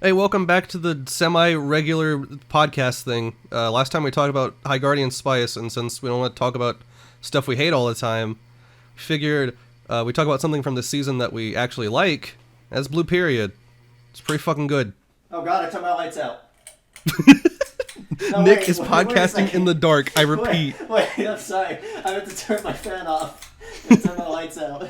Hey, welcome back to the semi-regular podcast thing. Last time we talked about High Guardian Spice, and since we don't want to talk about stuff we hate all the time, we figured we talk about something from this season that we actually like. That's Blue Period. It's pretty fucking good. Oh god, I turned my lights out. No, Nick wait, is wait a podcasting second. in the dark. I repeat. Wait, I'm sorry. I meant to turn my fan off and turn my lights out.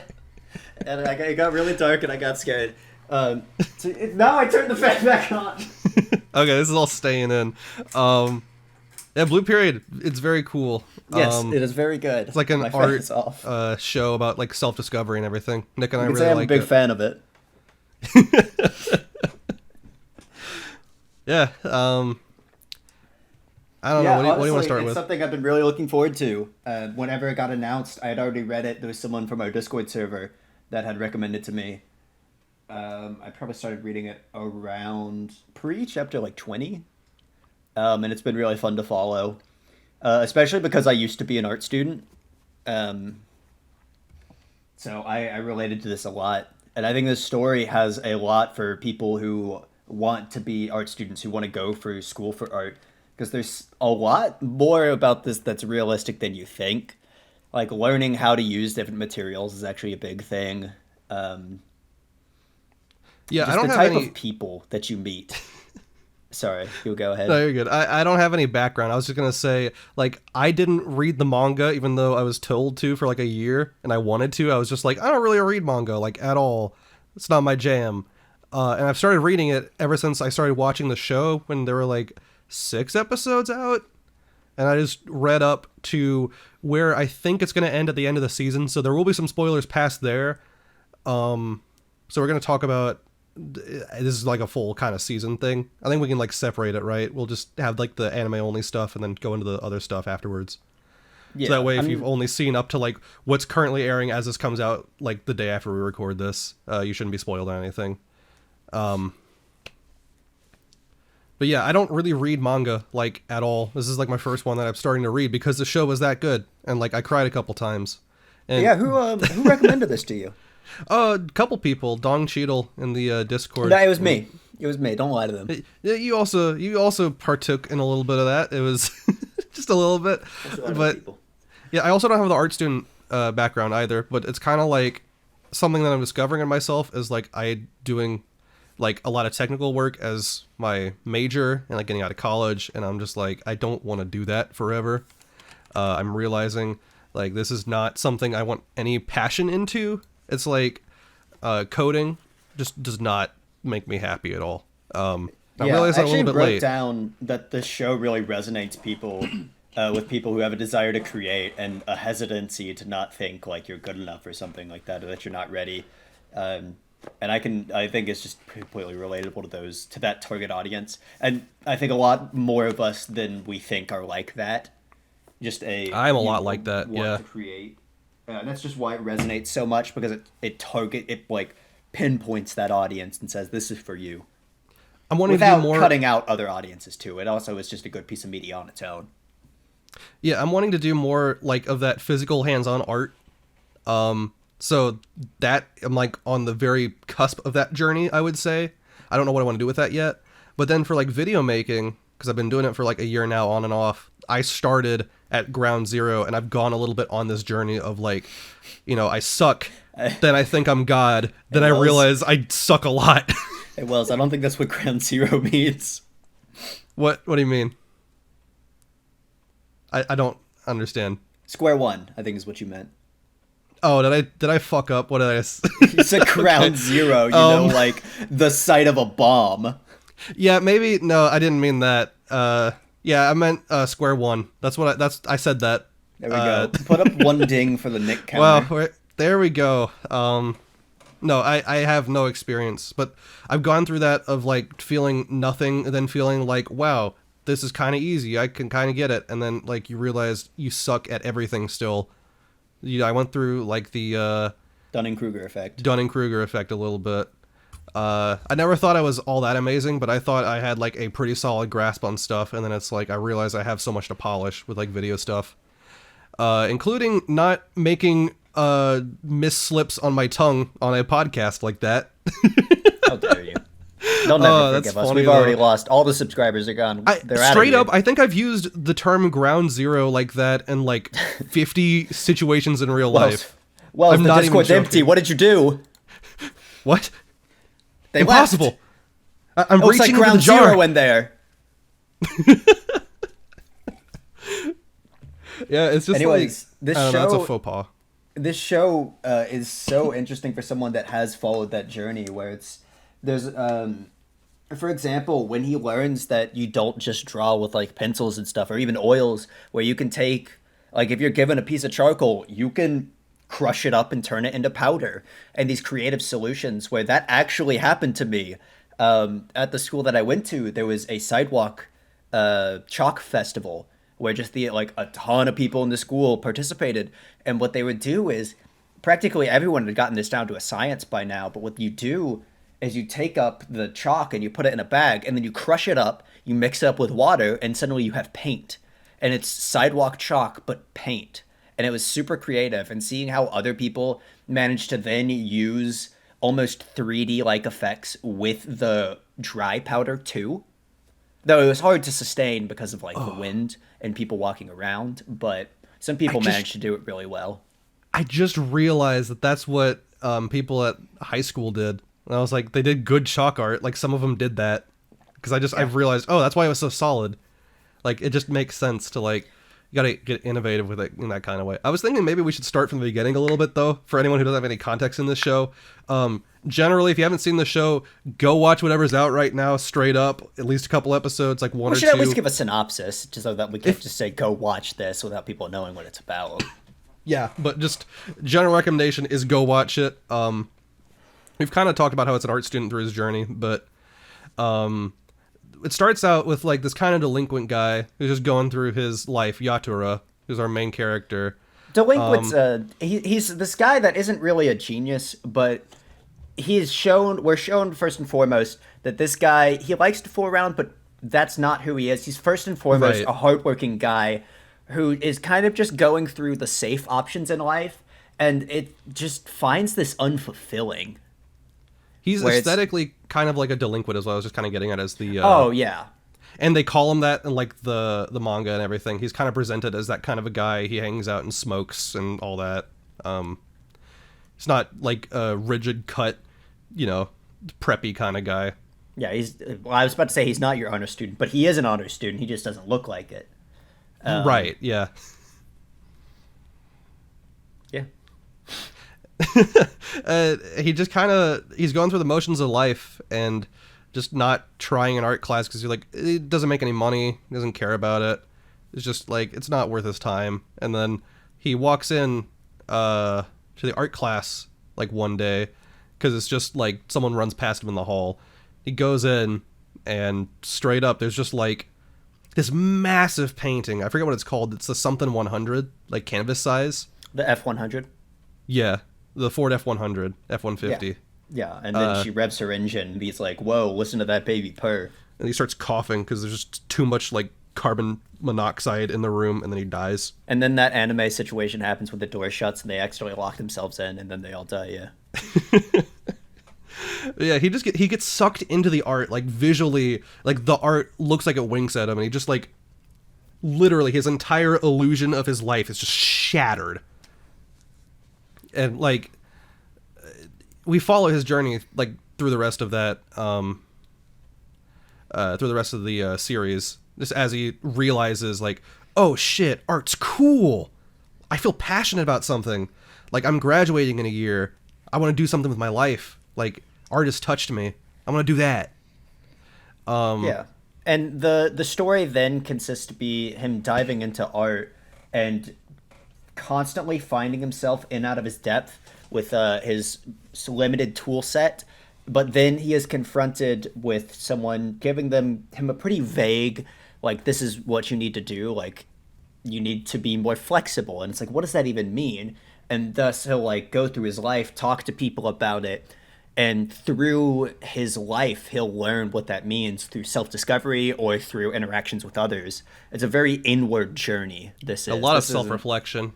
And it got really dark and I got scared. Now I turned the fan back on. Okay, this is all staying in. Yeah, Blue Period. It's very cool. Yes, it is very good. It's like an my fan art is off. show about like self-discovery and everything. Nick and I You can really say I'm like a big it. fan of it. Yeah. I don't know. What do you want to honestly, start it's with? something I've been really looking forward to. Whenever it got announced, I had already read it. There was someone from our Discord server that had recommended to me. I probably started reading it around pre-chapter like 20. And it's been really fun to follow. Especially because I used to be an art student. So I related to this a lot. And I think this story has a lot for people who want to be art students, who want to go for school for art. Because there's a lot more about this that's realistic than you think. Like, learning how to use different materials is actually a big thing. Yeah, Just I don't the have type any. of people that you meet. Sorry, you'll go ahead. No, you're good. I don't have any background. I was just gonna say, like, I didn't read the manga, even though I was told to for like a year, and I wanted to. I was just like, I don't really read manga, like, at all. It's not my jam. And I've started reading it ever since I started watching the show when there were like 6 episodes out, and I just read up to where I think it's gonna end at the end of the season. So there will be some spoilers past there. So we're gonna talk about. This is like a full kind of season thing. I think we can like separate it, right? We'll just have like the anime only stuff and then go into the other stuff afterwards. Yeah, So that way, if you've only seen up to like what's currently airing as this comes out, like the day after we record this, you shouldn't be spoiled on anything. But yeah, I don't really read manga like at all. This is like my first one that I'm starting to read because the show was that good, and like I cried a couple times. And Yeah, who recommended this to you? a couple people, Dong Cheadle in the Discord. No, it was me. It was me. Don't lie to them. Yeah, you also partook in a little bit of that. It was just a little bit, but yeah, I also don't have the art student background either. But it's kind of like something that I'm discovering in myself is like I doing like a lot of technical work as my major and like getting out of college, and I'm just like I don't want to do that forever. I'm realizing like this is not something I want any passion into. It's like coding just does not make me happy at all. I realized that a little bit wrote late. down that this show really resonates with people who have a desire to create and a hesitancy to not think like you're good enough or something like that, or that you're not ready. And I think it's just completely relatable to that target audience. And I think a lot more of us than we think are like that. I'm a lot like that, want yeah. to create. And that's just why it resonates so much, because it like pinpoints that audience and says this is for you. I'm wanting Without to do more. cutting out other audiences too. It also is just a good piece of media on its own. Yeah, I'm wanting to do more like of that physical hands-on art. So that I'm like on the very cusp of that journey, I would say. I don't know what I want to do with that yet. But then for like video making, because I've been doing it for like a year now on and off, I started at ground zero and I've gone a little bit on this journey of like, I suck, then I think I'm God, then I realize I suck a lot. Hey, Wells, I don't think that's what ground zero means. What do you mean? I don't understand. Square one, I think is what you meant. Oh, did I fuck up? What did I say? You said ground zero, like the site of a bomb. Yeah, maybe. No, I didn't mean that. Yeah, I meant square one. I said that. There we go. Put up one ding for the Nick counter. Well, there we go. No, I have no experience, but I've gone through that of like feeling nothing and then feeling like, wow, this is kind of easy. I can kind of get it. And then like you realize you suck at everything still. I went through like the Dunning-Kruger effect. Dunning-Kruger effect a little bit. I never thought I was all that amazing, but I thought I had like a pretty solid grasp on stuff, and then it's like I realized I have so much to polish with like video stuff, including not making misslips on my tongue on a podcast like that. How dare you? They'll never Oh, that's forgive us. funny, We've already though. lost. All the subscribers are gone. They're out of Straight here. up, I think I've used the term ground zero like that in like 50 situations in real life. Well, I'm the not even Discord's empty. joking. What did you do? What? They Impossible. left. I'm It looks reaching like into the ground jar. zero in there. Yeah, it's just Anyways, like, this I don't know, it's a show- faux pas. This show is so interesting for someone that has followed that journey where there's for example, when he learns that you don't just draw with like pencils and stuff or even oils, where you can take, like, if you're given a piece of charcoal, you can crush it up and turn it into powder, and these creative solutions where that actually happened to me. At the school that I went to, there was a sidewalk chalk festival where just a ton of people in the school participated. And what they would do is, practically everyone had gotten this down to a science by now, but what you do is you take up the chalk and you put it in a bag, and then you crush it up, you mix it up with water, and suddenly you have paint. And it's sidewalk chalk, but paint. And it was super creative. And seeing how other people managed to then use almost 3D-like effects with the dry powder too. Though it was hard to sustain because of the wind and people walking around, but some people managed to do it really well. I just realized that that's what people at high school did. And I was like, they did good chalk art. Like, some of them did that. Because I've realized, oh, that's why it was so solid. Like, it just makes sense to, like, you gotta get innovative with it in that kind of way. I was thinking maybe we should start from the beginning a little bit, though, for anyone who doesn't have any context in this show. Generally, if you haven't seen the show, go watch whatever's out right now, straight up. At least a couple episodes, like one or We two. should at least give a synopsis, just so that we can't just say, go watch this without people knowing what it's about. Yeah, but just general recommendation is go watch it. We've kind of talked about how it's an art student through his journey, but it starts out with like this kind of delinquent guy who's just going through his life. Yatura, who's our main character. Delinquent's he's this guy that isn't really a genius, but we're shown first and foremost that this guy, he likes to fool around, but that's not who he is. He's first and foremost a hardworking guy who is kind of just going through the safe options in life, and it just finds this unfulfilling. He's aesthetically kind of like a delinquent, as well. I was just kind of getting at as the oh yeah. And they call him that in like the manga and everything. He's kind of presented as that kind of a guy. He hangs out and smokes and all that. He's not like a rigid cut, preppy kind of guy. Yeah, I was about to say he's not your honor student, but he is an honor student. He just doesn't look like it. Right, yeah. Yeah. He just he's going through the motions of life and just not trying an art class because you're like, it doesn't make any money, he doesn't care about it. It's just like, it's not worth his time. And then he walks in to the art class like one day because it's just like someone runs past him in the hall. He goes in and straight up there's just like this massive painting. I forget what it's called. It's the something 100, like canvas size. The F100. Yeah, the Ford F100, F150. Yeah, and then she revs her engine, and he's like, whoa, listen to that baby purr. And he starts coughing because there's just too much like carbon monoxide in the room, and then he dies. And then that anime situation happens when the door shuts and they accidentally lock themselves in, and then they all die, yeah. Yeah, he gets sucked into the art, like visually, like the art looks like it winks at him, and he just like, literally his entire illusion of his life is just shattered. And like, we follow his journey like through the rest of that, through the rest of the series, just as he realizes like, oh shit, art's cool. I feel passionate about something. Like, I'm graduating in a year. I want to do something with my life. Like, art has touched me. I want to do that. Yeah. And the story then consists to be him diving into art and constantly finding himself in out of his depth with his limited tool set. But then he is confronted with someone giving him a pretty vague, like, this is what you need to do. Like, you need to be more flexible. And it's like, what does that even mean? And thus he'll like go through his life, talk to people about it. And through his life, he'll learn what that means through self-discovery or through interactions with others. It's a very inward journey. This is a lot of self-reflection.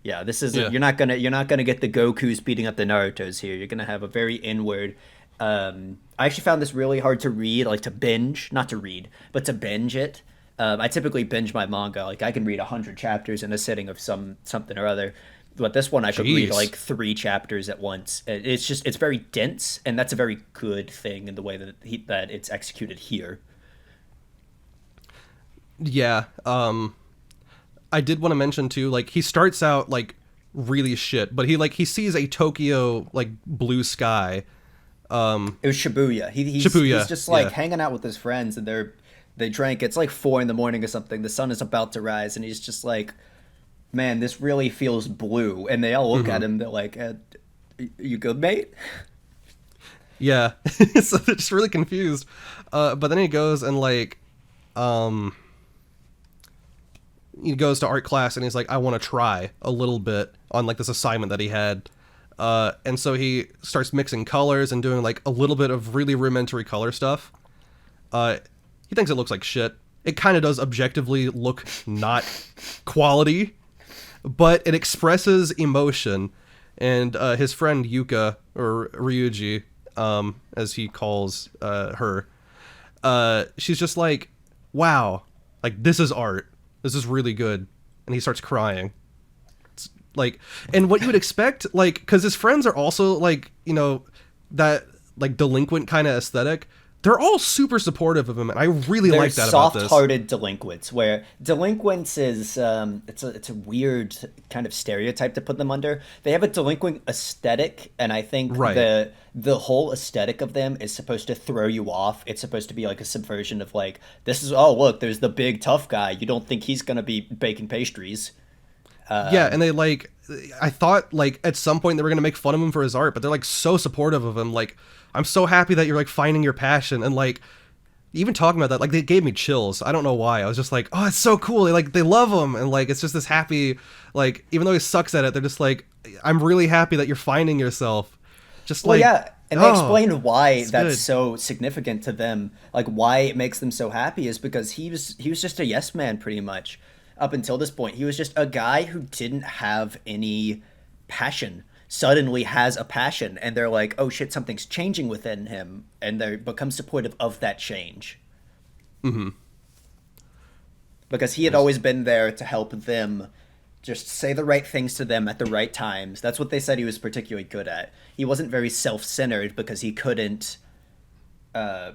Yeah, this is you're not gonna get the Gokus beating up the Narutos here. You're gonna have a very inward I actually found this really hard to read, like to binge, not to read, but to binge it. I typically binge my manga. Like I can read 100 chapters in a sitting of something or other. But this one I could read Jeez. like 3 chapters at once. It's very dense, and that's a very good thing in the way that it's executed here. Yeah. I did want to mention too, like he starts out like really shit, but he sees a Tokyo like blue sky. It was Shibuya. Shibuya, He's just like yeah. hanging out with his friends, and they drank. It's like 4 in the morning or something. The sun is about to rise, and he's just like, "Man, this really feels blue." And they all look at him. They're like, "You good, mate?" Yeah. So they're just really confused. But then he goes and like, he goes to art class and he's like, I want to try a little bit on like this assignment that he had. And so he starts mixing colors and doing like a little bit of really rudimentary color stuff. He thinks it looks like shit. It kind of does objectively look not quality, but it expresses emotion. And his friend Yuka, or Ryuji, as he calls her, she's just like, wow, like this is art. This is really good. And he starts crying. It's like, and what you would expect, like, because his friends are also like, you know, that like delinquent kind of aesthetic. They're all super supportive of him, and I really They're like that about this. soft-hearted delinquents, where delinquents is it's a weird kind of stereotype to put them under. They have a delinquent aesthetic, and I think Right. the whole aesthetic of them is supposed to throw you off. It's supposed to be like a subversion of like, this is, oh look, there's the big tough guy. You don't think he's gonna be baking pastries. Yeah, and they like, I thought like at some point they were gonna make fun of him for his art, but they're like so supportive of him. Like, I'm so happy that you're like finding your passion, and like even talking about that, like they gave me chills. I don't know why. I was just like, oh, it's so cool. They love him, and like it's just this happy, like even though he sucks at it, they're just like, I'm really happy that you're finding yourself. Just Well, like, yeah, and they oh, explained why it's that's good. so significant to them. Like why it makes them so happy is because he was just a yes man pretty much up until this point. He was just a guy who didn't have any passion. Suddenly has a passion, and they're like, "Oh shit, something's changing within him," and they become supportive of that change because he had always been there to help them just say the right things to them at the right times. That's what they said he was particularly good at. He wasn't very self-centered because he couldn't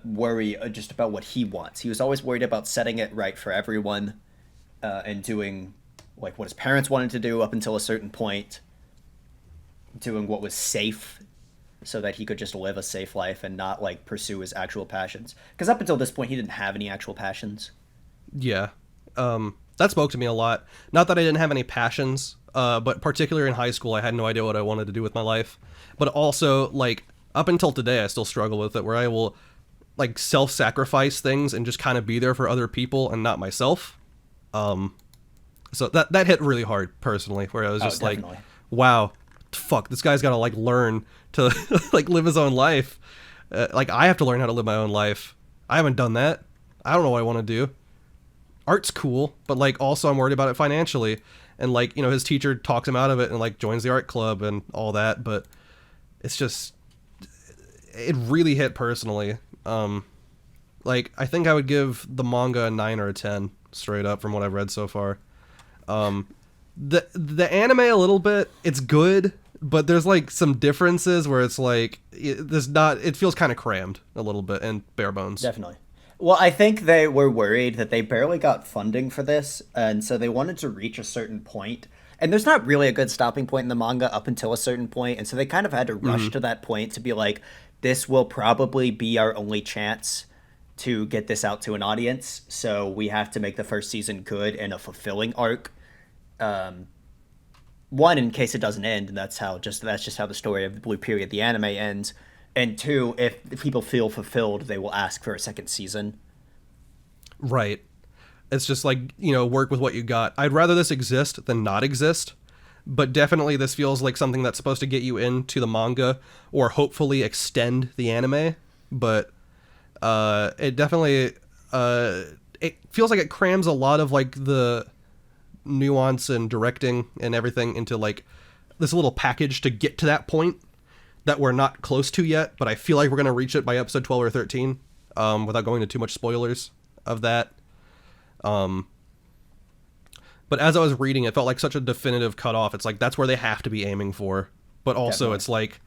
worry just about what he wants. He was always worried about setting it right for everyone and doing like what his parents wanted to do up until a certain point, doing what was safe so that he could just live a safe life and not like pursue his actual passions. Because up until this point, he didn't have any actual passions. Yeah. That spoke to me a lot. Not that I didn't have any passions, but particularly in high school, I had no idea what I wanted to do with my life. But also, like, up until today, I still struggle with it, where I will, like, self-sacrifice things and just kind of be there for other people and not myself. So that hit really hard, personally, where I was Oh, just like, definitely. wow, fuck, this guy's got to, like, learn to, like, live his own life. Like, I have to learn how to live my own life. I haven't done that. I don't know what I want to do. Art's cool, but like also I'm worried about it financially. And like, you know, his teacher talks him out of it and like joins the art club and all that, but it's just, it really hit personally. Like I think I would give the manga a 9 or a 10 straight up from what I've read so far. The anime a little bit, it's good, but there's like some differences where it's like it feels kind of crammed a little bit and bare bones. Definitely. Well, I think they were worried that they barely got funding for this, and so they wanted to reach a certain point. And there's not really a good stopping point in the manga up until a certain point, and so they kind of had to rush to that point to be like, this will probably be our only chance to get this out to an audience, so we have to make the first season good and a fulfilling arc. One, in case it doesn't end, and that's just how the story of the Blue Period, the anime, ends. And two, if people feel fulfilled, they will ask for a second season. Right. It's just like, you know, work with what you got. I'd rather this exist than not exist, but definitely this feels like something that's supposed to get you into the manga or hopefully extend the anime, but it definitely it feels like it crams a lot of like the nuance and directing and everything into like this little package to get to that point. that we're not close to yet, but I feel like we're going to reach it by episode 12 or 13, without going into too much spoilers of that. But as I was reading, it felt like such a definitive cutoff. It's like that's where they have to be aiming for. But also, Definitely. it's like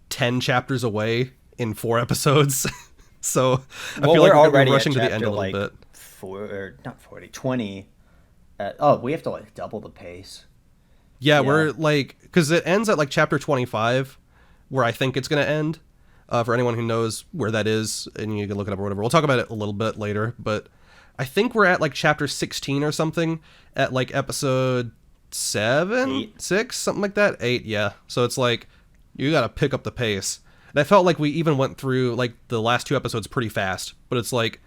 10 chapters away in 4 episodes. So I Well, feel we're like we're already rushing at to the end chapter a little like bit. 4 or not 40, 20. Oh, we have to like double the pace. Yeah, Yeah. we're like, because it ends at like chapter 25, where I think it's going to end. For anyone who knows where that is, and you can look it up or whatever. We'll talk about it a little bit later, but I think we're at like chapter 16 or something at like episode 7, 8. 6, something like that. 8, yeah. So it's like, you got to pick up the pace. And I felt like we even went through like the last 2 episodes pretty fast, but it's like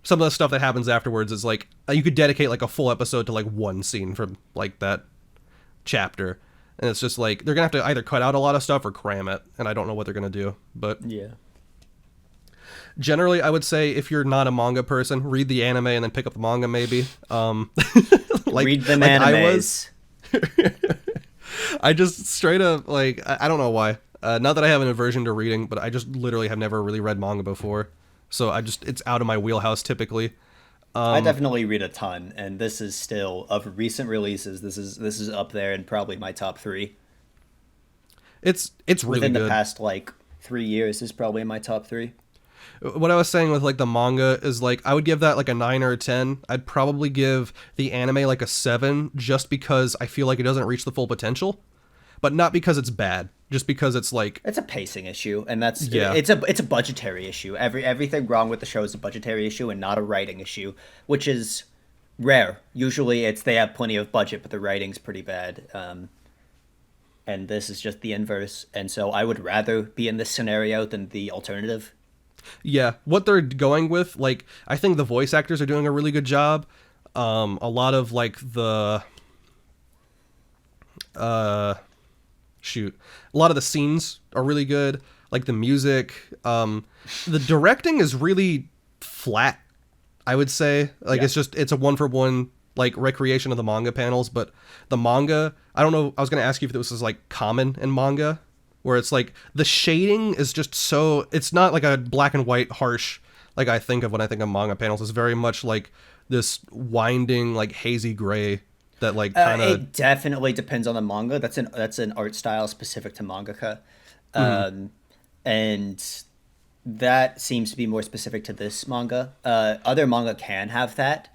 some of the stuff that happens afterwards is like, you could dedicate like a full episode to like one scene from like that chapter. And it's just like, they're going to have to either cut out a lot of stuff or cram it. And I don't know what they're going to do. But Yeah. generally, I would say if you're not a manga person, read the anime and then pick up the manga maybe. Read them animes. I just straight up, like, I don't know why. Not that I have an aversion to reading, but I just literally have never really read manga before. So it's out of my wheelhouse typically. I definitely read a ton, and this is still of recent releases. This is up there in probably my top 3. It's really Within good. the past like 3 years is probably in my top 3. What I was saying with like the manga is like I would give that like a 9 or a 10. I'd probably give the anime like a 7 just because I feel like it doesn't reach the full potential, but not because it's bad, just because it's like It's a pacing issue, and that's Yeah. it's a budgetary issue. Everything wrong with the show is a budgetary issue and not a writing issue, which is rare. Usually, it's they have plenty of budget, but the writing's pretty bad. And this is just the inverse. And so, I would rather be in this scenario than the alternative. yeah, what they're going with, like I think the voice actors are doing a really good job. A lot of like the shoot, a lot of the scenes are really good. Like the music, the directing is really flat. I would say like Yeah. it's a one for one like recreation of the manga panels, but the manga, I don't know. I was gonna ask you if this was like common in manga, where it's like the shading is just so it's not like a black and white harsh like I think of when I think of manga panels. It's very much like this winding like hazy gray that like kind of It definitely depends on the manga. That's an art style specific to mangaka, and that seems to be more specific to this manga. Other manga can have that.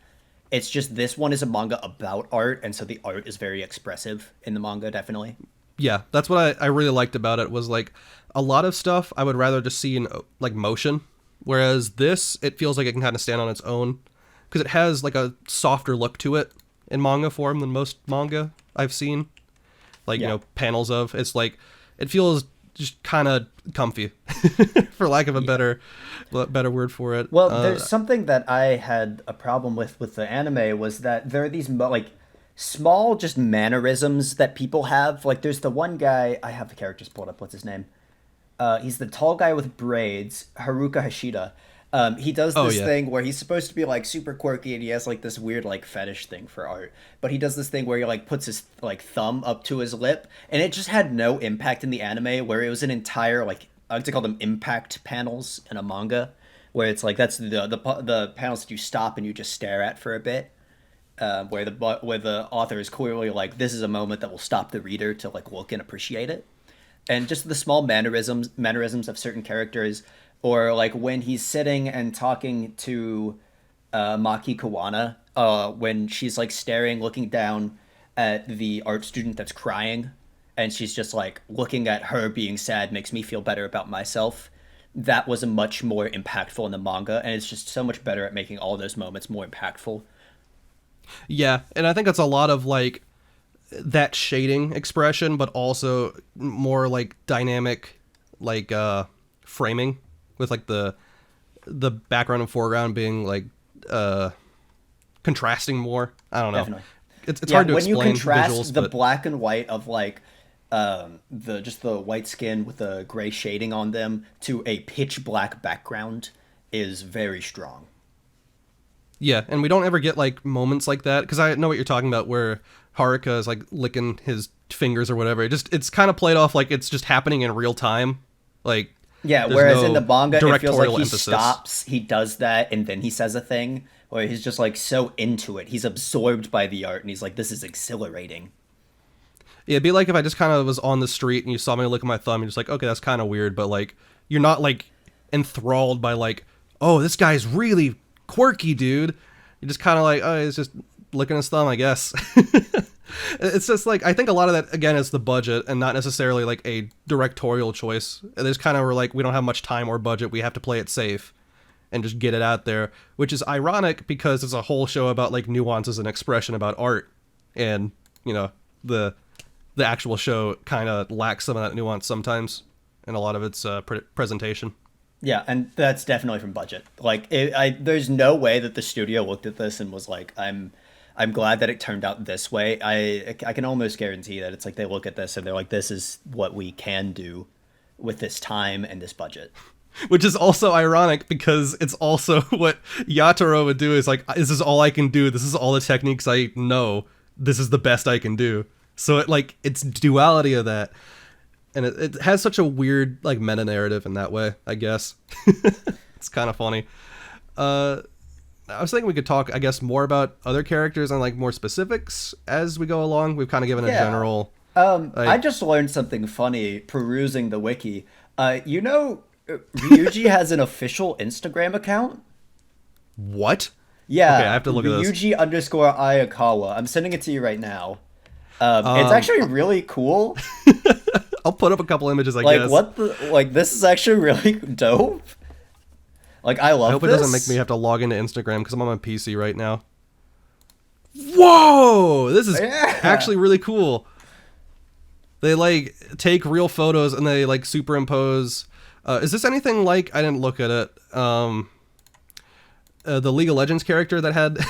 It's just this one is a manga about art, and so the art is very expressive in the manga. Definitely. yeah, that's what I really liked about it was like a lot of stuff I would rather just see in like motion, whereas this it feels like it can kind of stand on its own because it has like a softer look to it in manga form than most manga I've seen. Like Yeah. panels of it's like it feels just kind of comfy, for lack of a better word for it. Well, there's something that I had a problem with the anime was that there are these like small just mannerisms that people have. Like there's the one guy, I have the characters pulled up. What's his name? He's the tall guy with braids, Haruka Hashida. He does Oh, this yeah. thing where he's supposed to be like super quirky and he has like this weird like fetish thing for art. But he does this thing where he like puts his like thumb up to his lip and it just had no impact in the anime where it was an entire like I like to call them impact panels in a manga where it's like that's the panels that you stop and you just stare at for a bit. Where the author is clearly like this is a moment that will stop the reader to like look and appreciate it, and just the small mannerisms of certain characters, or like when he's sitting and talking to Maki Kawana, when she's like staring, looking down at the art student that's crying, and she's just like looking at her being sad makes me feel better about myself. That was a much more impactful in the manga, and it's just so much better at making all those moments more impactful. Yeah, and I think it's a lot of like that shading expression, but also more like dynamic, like framing with like the background and foreground being like contrasting more. I don't know. Definitely. It's hard to when explain you contrast visuals, the but black and white of like the white skin with the gray shading on them to a pitch black background is very strong. yeah, and we don't ever get like moments like that because I know what you're talking about where Haruka is like licking his fingers or whatever. It's kind of played off like it's just happening in real time. Like, Yeah, there's whereas no in the manga, it feels like directorial he emphasis. stops, he does that, and then he says a thing, where he's just like so into it. He's absorbed by the art, and he's like, this is exhilarating. Yeah, it'd be like if I just kind of was on the street and you saw me look at my thumb, you're just like, okay, that's kind of weird, but like, you're not like enthralled by like, oh, this guy's really quirky, dude. You're just kind of like, oh, he's just licking his thumb, I guess. It's just like, I think a lot of that, again, is the budget and not necessarily like a directorial choice. There's kind of like, we don't have much time or budget. We have to play it safe and just get it out there, which is ironic because it's a whole show about like nuances and expression about art. And, you know, the actual show kind of lacks some of that nuance sometimes in a lot of its presentation. Yeah, and that's definitely from budget. Like, there's no way that the studio looked at this and was like, I'm glad that it turned out this way. I can almost guarantee that it's like they look at this and they're like, this is what we can do with this time and this budget. Which is also ironic because it's also what Yataro would do is like, this is all I can do. This is all the techniques I know. This is the best I can do. So it's duality of that. And it has such a weird like meta narrative in that way, I guess. It's kind of funny. I was thinking we could talk, I guess, more about other characters and like more specifics as we go along. We've kind of given a general. I just learned something funny perusing the wiki. Ryuji has an official Instagram account. What? Yeah, okay, I have to look at this. Ryuji_Ayakawa. I'm sending it to you right now. It's actually really cool. I'll put up a couple images, I guess. This is actually really dope. Like, I love this. I hope it doesn't make me have to log into Instagram because I'm on my PC right now. Whoa! This is actually really cool. They, like, take real photos and they, like, superimpose... is this anything like... I didn't look at it. The League of Legends character that had an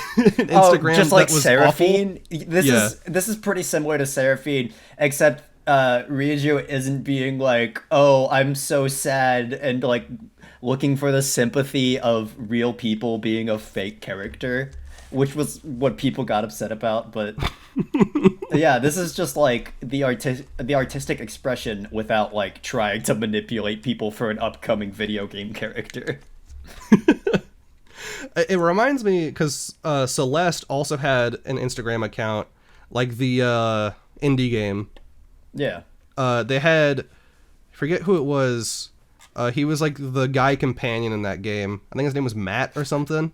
Instagram just like that was Seraphine. awful? This is pretty similar to Seraphine, except Ryuji isn't being like, oh, I'm so sad, and like looking for the sympathy of real people being a fake character, which was what people got upset about. But yeah, this is just like the artistic expression without like trying to manipulate people for an upcoming video game character. It reminds me because Celeste also had an Instagram account, like the indie game. Yeah. They had, I forget who it was. He was like the guy companion in that game. I think his name was Matt or something.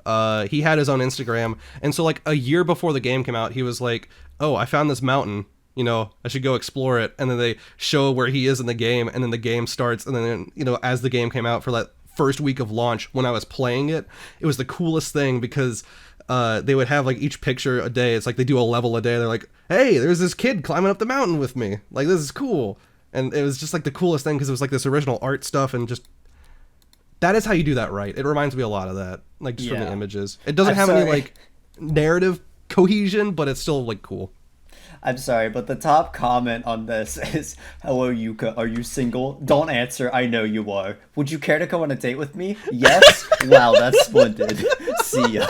He had his own Instagram, and so like a year before the game came out, he was like, "Oh, I found this mountain. You know, I should go explore it." And then they show where he is in the game, and then the game starts, and then as the game came out for that first week of launch, when I was playing it, it was the coolest thing because they would have like each picture a day. It's like they do a level a day. They're like, hey, there's this kid climbing up the mountain with me. Like, this is cool. And it was just like the coolest thing because it was like this original art stuff, and just that is how you do that right. It reminds me a lot of that, like just from the images. It doesn't have any like narrative cohesion, but it's still like cool. I'm sorry, but the top comment on this is, "Hello, Yuka. Are you single? Don't answer. I know you are. Would you care to go on a date with me? Yes? Wow, that's splendid. See ya."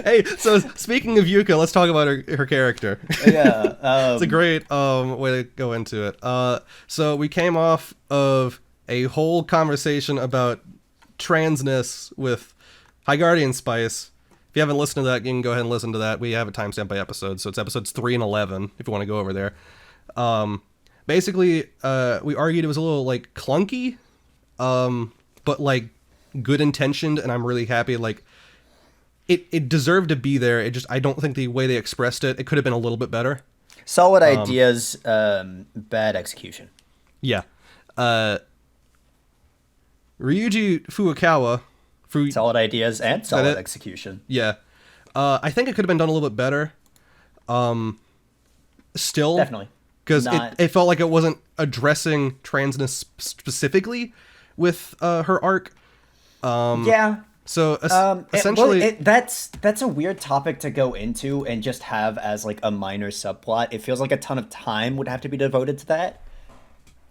Hey, so speaking of Yuka, let's talk about her character. Yeah. It's a great way to go into it. So we came off of a whole conversation about transness with High Guardian Spice. If you haven't listened to that, you can go ahead and listen to that. We have a timestamp by episode, so it's episodes 3 and 11 if you want to go over there. Basically, we argued it was a little like clunky, but like good intentioned, and I'm really happy. Like it deserved to be there. It just, I don't think the way they expressed it could have been a little bit better. Solid ideas, bad execution. Yeah. Ryuji Furukawa. Solid ideas and solid execution. Yeah. I think it could have been done a little bit better. Still. Definitely. Because it felt like it wasn't addressing transness specifically with her arc. Yeah. So essentially... that's a weird topic to go into and just have as like a minor subplot. It feels like a ton of time would have to be devoted to that.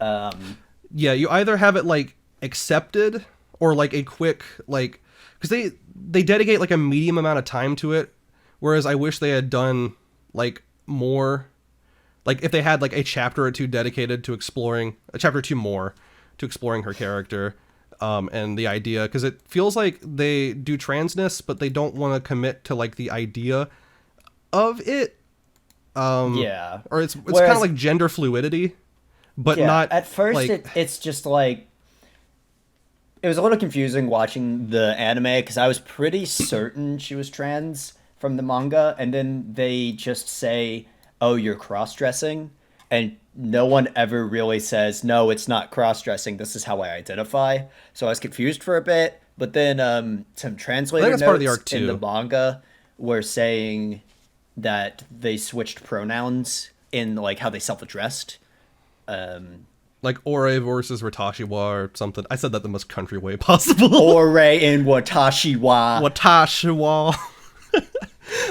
Yeah, you either have it like accepted or like a quick like, because they dedicate like a medium amount of time to it, Whereas I wish they had done like more, like if they had like a chapter or two dedicated to exploring, a chapter or two more to exploring her character, and the idea, because it feels like they do transness, but they don't want to commit to like the idea of it. Yeah. Or it's kind of like gender fluidity, but not at first like, it's just like it was a little confusing watching the anime because I was pretty certain she was trans from the manga, and then they just say, "Oh, you're cross-dressing," and no one ever really says, "No, it's not cross-dressing. This is how I identify." So I was confused for a bit, but then some translator notes part of the arc in too. the manga were saying that they switched pronouns in like how they self-addressed. like Ore versus Watashi wa or something. I said that the most country way possible. Ore and Watashi wa. Watashi wa.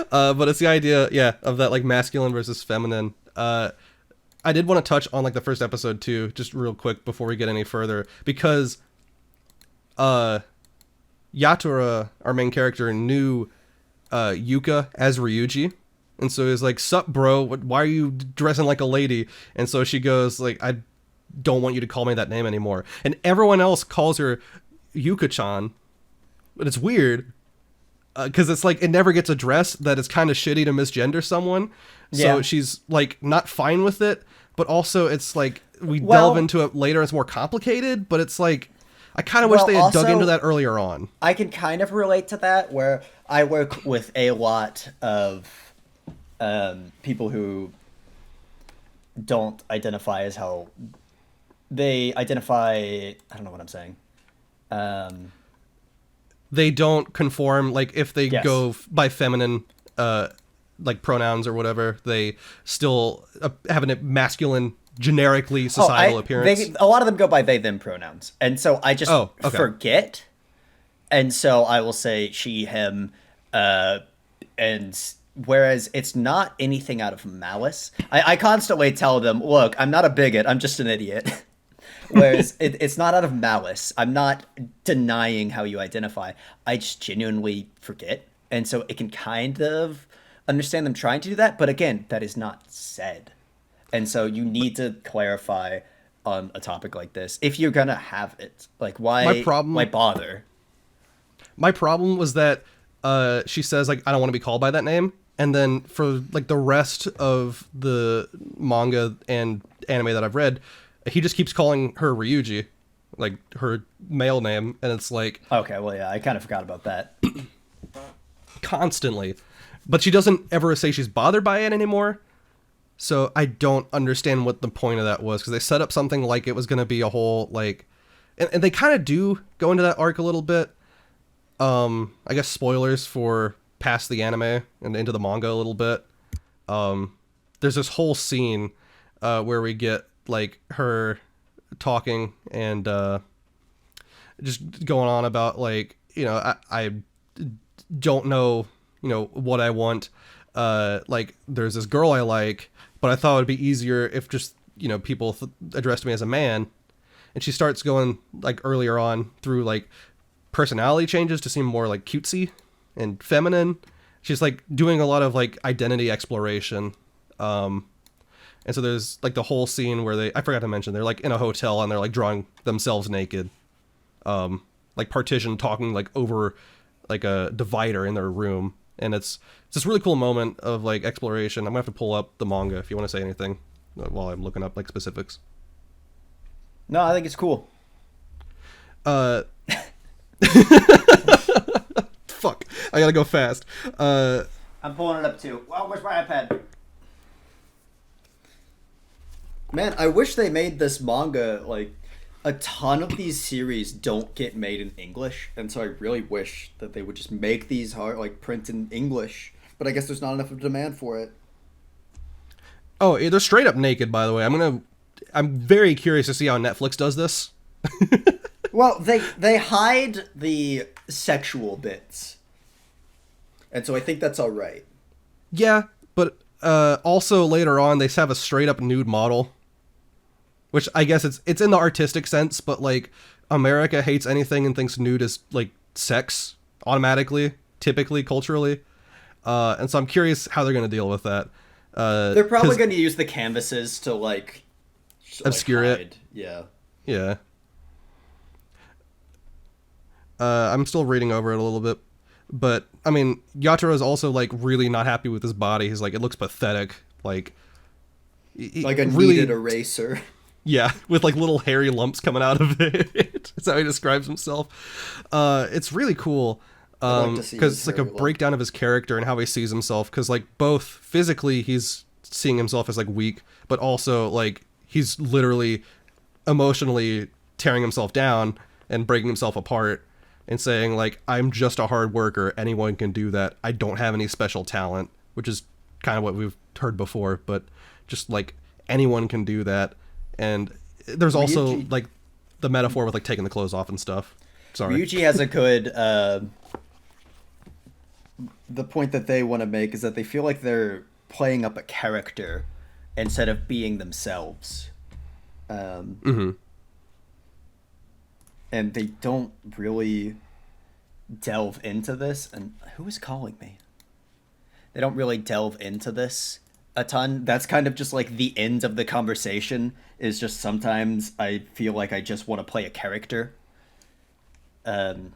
But it's the idea, yeah, of that like masculine versus feminine. I did want to touch on like the first episode too, just real quick before we get any further, because Yatura, our main character, knew Yuka as Ryuji. And so he's like, "Sup, bro? Why are you dressing like a lady?" And so she goes like, "I don't want you to call me that name anymore." And everyone else calls her Yuka-chan. But it's weird because it's like it never gets addressed that it's kind of shitty to misgender someone. So she's like not fine with it, but also it's like we delve into it later. It's more complicated, but it's like I kind of wish they had dug into that earlier on. I can kind of relate to that, where I work with a lot of people who don't identify as how they identify. I don't know what I'm saying. They don't conform. Like if they go by feminine, like pronouns or whatever, they still have a masculine, generically societal appearance. A lot of them go by they them pronouns, and so I just forget, and so I will say she him, and. Whereas it's not anything out of malice. I constantly tell them, look, I'm not a bigot, I'm just an idiot. Whereas it's not out of malice. I'm not denying how you identify. I just genuinely forget. And so it can kind of understand them trying to do that. But again, that is not said. And so you need to clarify on a topic like this if you're going to have it. Like, why bother? My problem was that she says, like, I don't want to be called by that name. And then for like the rest of the manga and anime that I've read, he just keeps calling her Ryuji, like her male name. And it's like... Okay, well, yeah, I kind of forgot about that. Constantly. But she doesn't ever say she's bothered by it anymore. So I don't understand what the point of that was. Because they set up something like it was going to be a whole, like... And they kind of do go into that arc a little bit. I guess spoilers for... past the anime and into the manga a little bit. There's this whole scene where we get like her talking and just going on about like, you know, I don't know, you know, what I want. Like there's this girl I like, but I thought it would be easier if just, you know, people addressed me as a man. And she starts going like earlier on through like personality changes to seem more like cutesy and feminine. She's like doing a lot of like identity exploration. And so there's like the whole scene where I forgot to mention, they're like in a hotel and they're like drawing themselves naked. Like partition talking like over like a divider in their room. And it's this really cool moment of like exploration. I'm gonna have to pull up the manga if you want to say anything while I'm looking up like specifics. No, I think it's cool. Fuck, I gotta go fast. I'm pulling it up too. Well, where's my iPad? Man, I wish they made this manga, like, a ton of these series don't get made in English, and so I really wish that they would just make these print in English, but I guess there's not enough of a demand for it. Oh, they're straight up naked, by the way. I'm very curious to see how Netflix does this. Well, they hide the sexual bits. And so I think that's all right. Yeah, but also later on they have a straight up nude model, which I guess it's in the artistic sense, but like America hates anything and thinks nude is like sex automatically, typically culturally. And so I'm curious how they're going to deal with that. They're probably 'Cause going to use the canvases to obscure hide. it. Yeah. Yeah. I'm still reading over it a little bit, but I mean, Yatoro is also like really not happy with his body. He's like, it looks pathetic. Like, Like a really, needed eraser. yeah, with like little hairy lumps coming out of it. That's how he describes himself. It's really cool. I'd like to see Because his it's like a hairy lump. breakdown of his character and how he sees himself. Because like both physically, he's seeing himself as like weak, but also like he's literally emotionally tearing himself down and breaking himself apart and saying like, I'm just a hard worker, anyone can do that, I don't have any special talent, which is kind of what we've heard before, but just like anyone can do that. And there's also Ryuji- like the metaphor with like taking the clothes off and stuff. Sorry. Ryuji has a good. The point that they want to make is that they feel like they're playing up a character instead of being themselves. Mm-hmm. And they don't really delve into this. And who is calling me? They don't really delve into this a ton. That's kind of just like the end of the conversation, is just sometimes I feel like I just want to play a character. And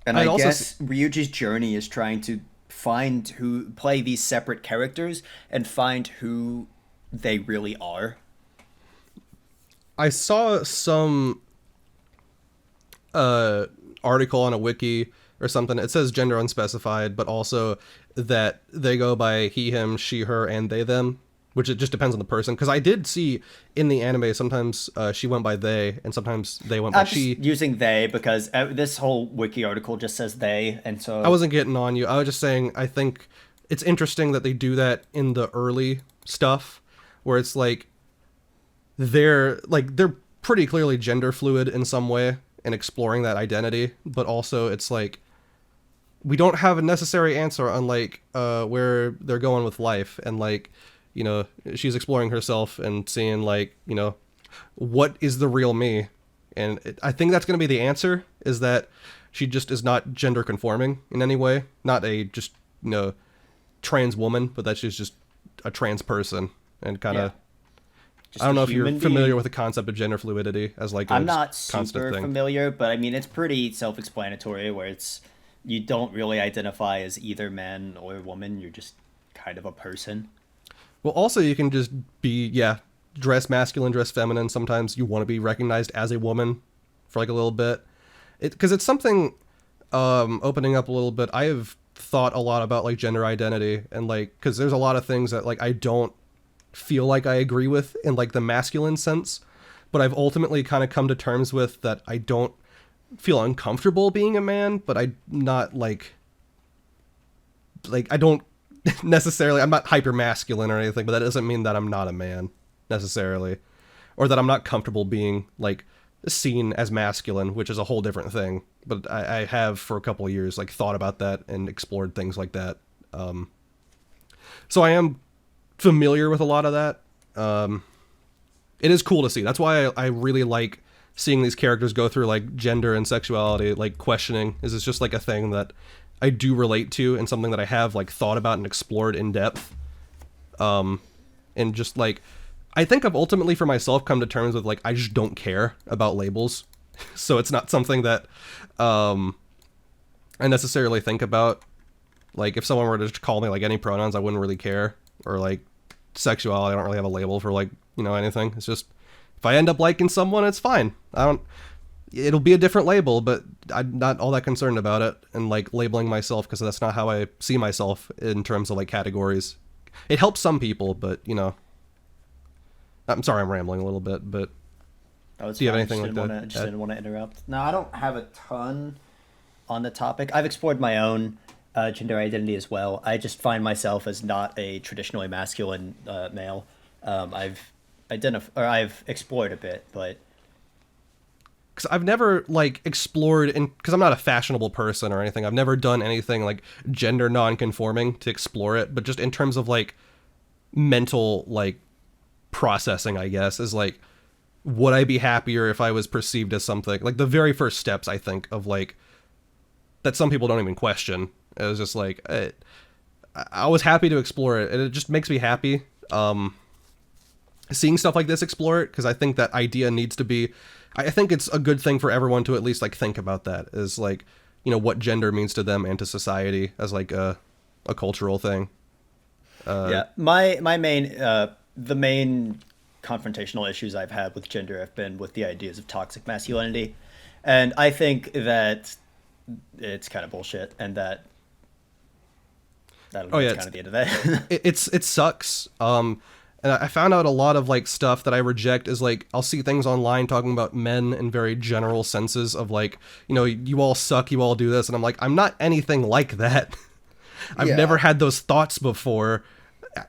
I'd I also guess Ryuji's journey is trying to play these separate characters and find who they really are. I saw some article on a wiki or something. It says gender unspecified, but also that they go by he, him, she, her, and they, them, which it just depends on the person. Because I did see in the anime sometimes she went by they, and sometimes they went by I'm she. just using they because this whole wiki article just says they, and so I wasn't getting on you. I was just saying I think it's interesting that they do that in the early stuff, where it's like they're pretty clearly gender fluid in some way and exploring that identity, but also it's like we don't have a necessary answer on like where they're going with life, and like, you know, she's exploring herself and seeing like, you know, what is the real me. And I think that's going to be the answer, is that she just is not gender conforming in any way, not a just, you know, trans woman, but that she's just a trans person. And kind of Just I don't a know if you're human familiar being. with the concept of gender fluidity as like a I'm not constant super thing. familiar, but I mean it's pretty self-explanatory, where it's you don't really identify as either man or woman. You're just kind of a person. Well, also you can just be, yeah, dress masculine, dress feminine. Sometimes you want to be recognized as a woman for like a little bit. Because it's something, opening up a little bit, I have thought a lot about like gender identity, and like, because there's a lot of things that like I don't feel like I agree with in like the masculine sense, but I've ultimately kind of come to terms with that I don't feel uncomfortable being a man, but I'm not like I don't necessarily, I'm not hyper masculine or anything, but that doesn't mean that I'm not a man necessarily, or that I'm not comfortable being like seen as masculine, which is a whole different thing. But I have for a couple of years like thought about that and explored things like that. So I am familiar with a lot of that. It is cool to see. That's why I really like seeing these characters go through like gender and sexuality, like questioning. Is this just like a thing that I do relate to, and something that I have like thought about and explored in depth. And just like, I think I've ultimately for myself come to terms with like, I just don't care about labels. So it's not something that I necessarily think about. Like if someone were to just call me like any pronouns, I wouldn't really care. Or like sexuality, I don't really have a label for like, you know, anything. It's just, if I end up liking someone, it's fine. It'll be a different label, but I'm not all that concerned about it and like labeling myself, because that's not how I see myself in terms of like categories. It helps some people, but you know, I'm sorry, I'm rambling a little bit, but Do you have anything like that? Just didn't want to interrupt. No, I don't have a ton on the topic. I've explored my own gender identity as well. I just find myself as not a traditionally masculine male. I've explored a bit, but because I've never like explored, because I'm not a fashionable person or anything. I've never done anything like gender non-conforming to explore it, but just in terms of like mental like processing, I guess, is like, would I be happier if I was perceived as something? Like the very first steps, I think, of like that some people don't even question. It was just like I was happy to explore it, and it just makes me happy seeing stuff like this explore it, because I think that idea needs to be. I think it's a good thing for everyone to at least like think about that, is like, you know, what gender means to them and to society as like a cultural thing. Yeah, my main the main confrontational issues I've had with gender have been with the ideas of toxic masculinity, and I think that it's kind of bullshit, and that I don't know, it's kind of the end of that. It sucks. And I found out a lot of like stuff that I reject is like, I'll see things online talking about men in very general senses of like, you know, you all suck, you all do this, and I'm like, I'm not anything like that. I've never had those thoughts before.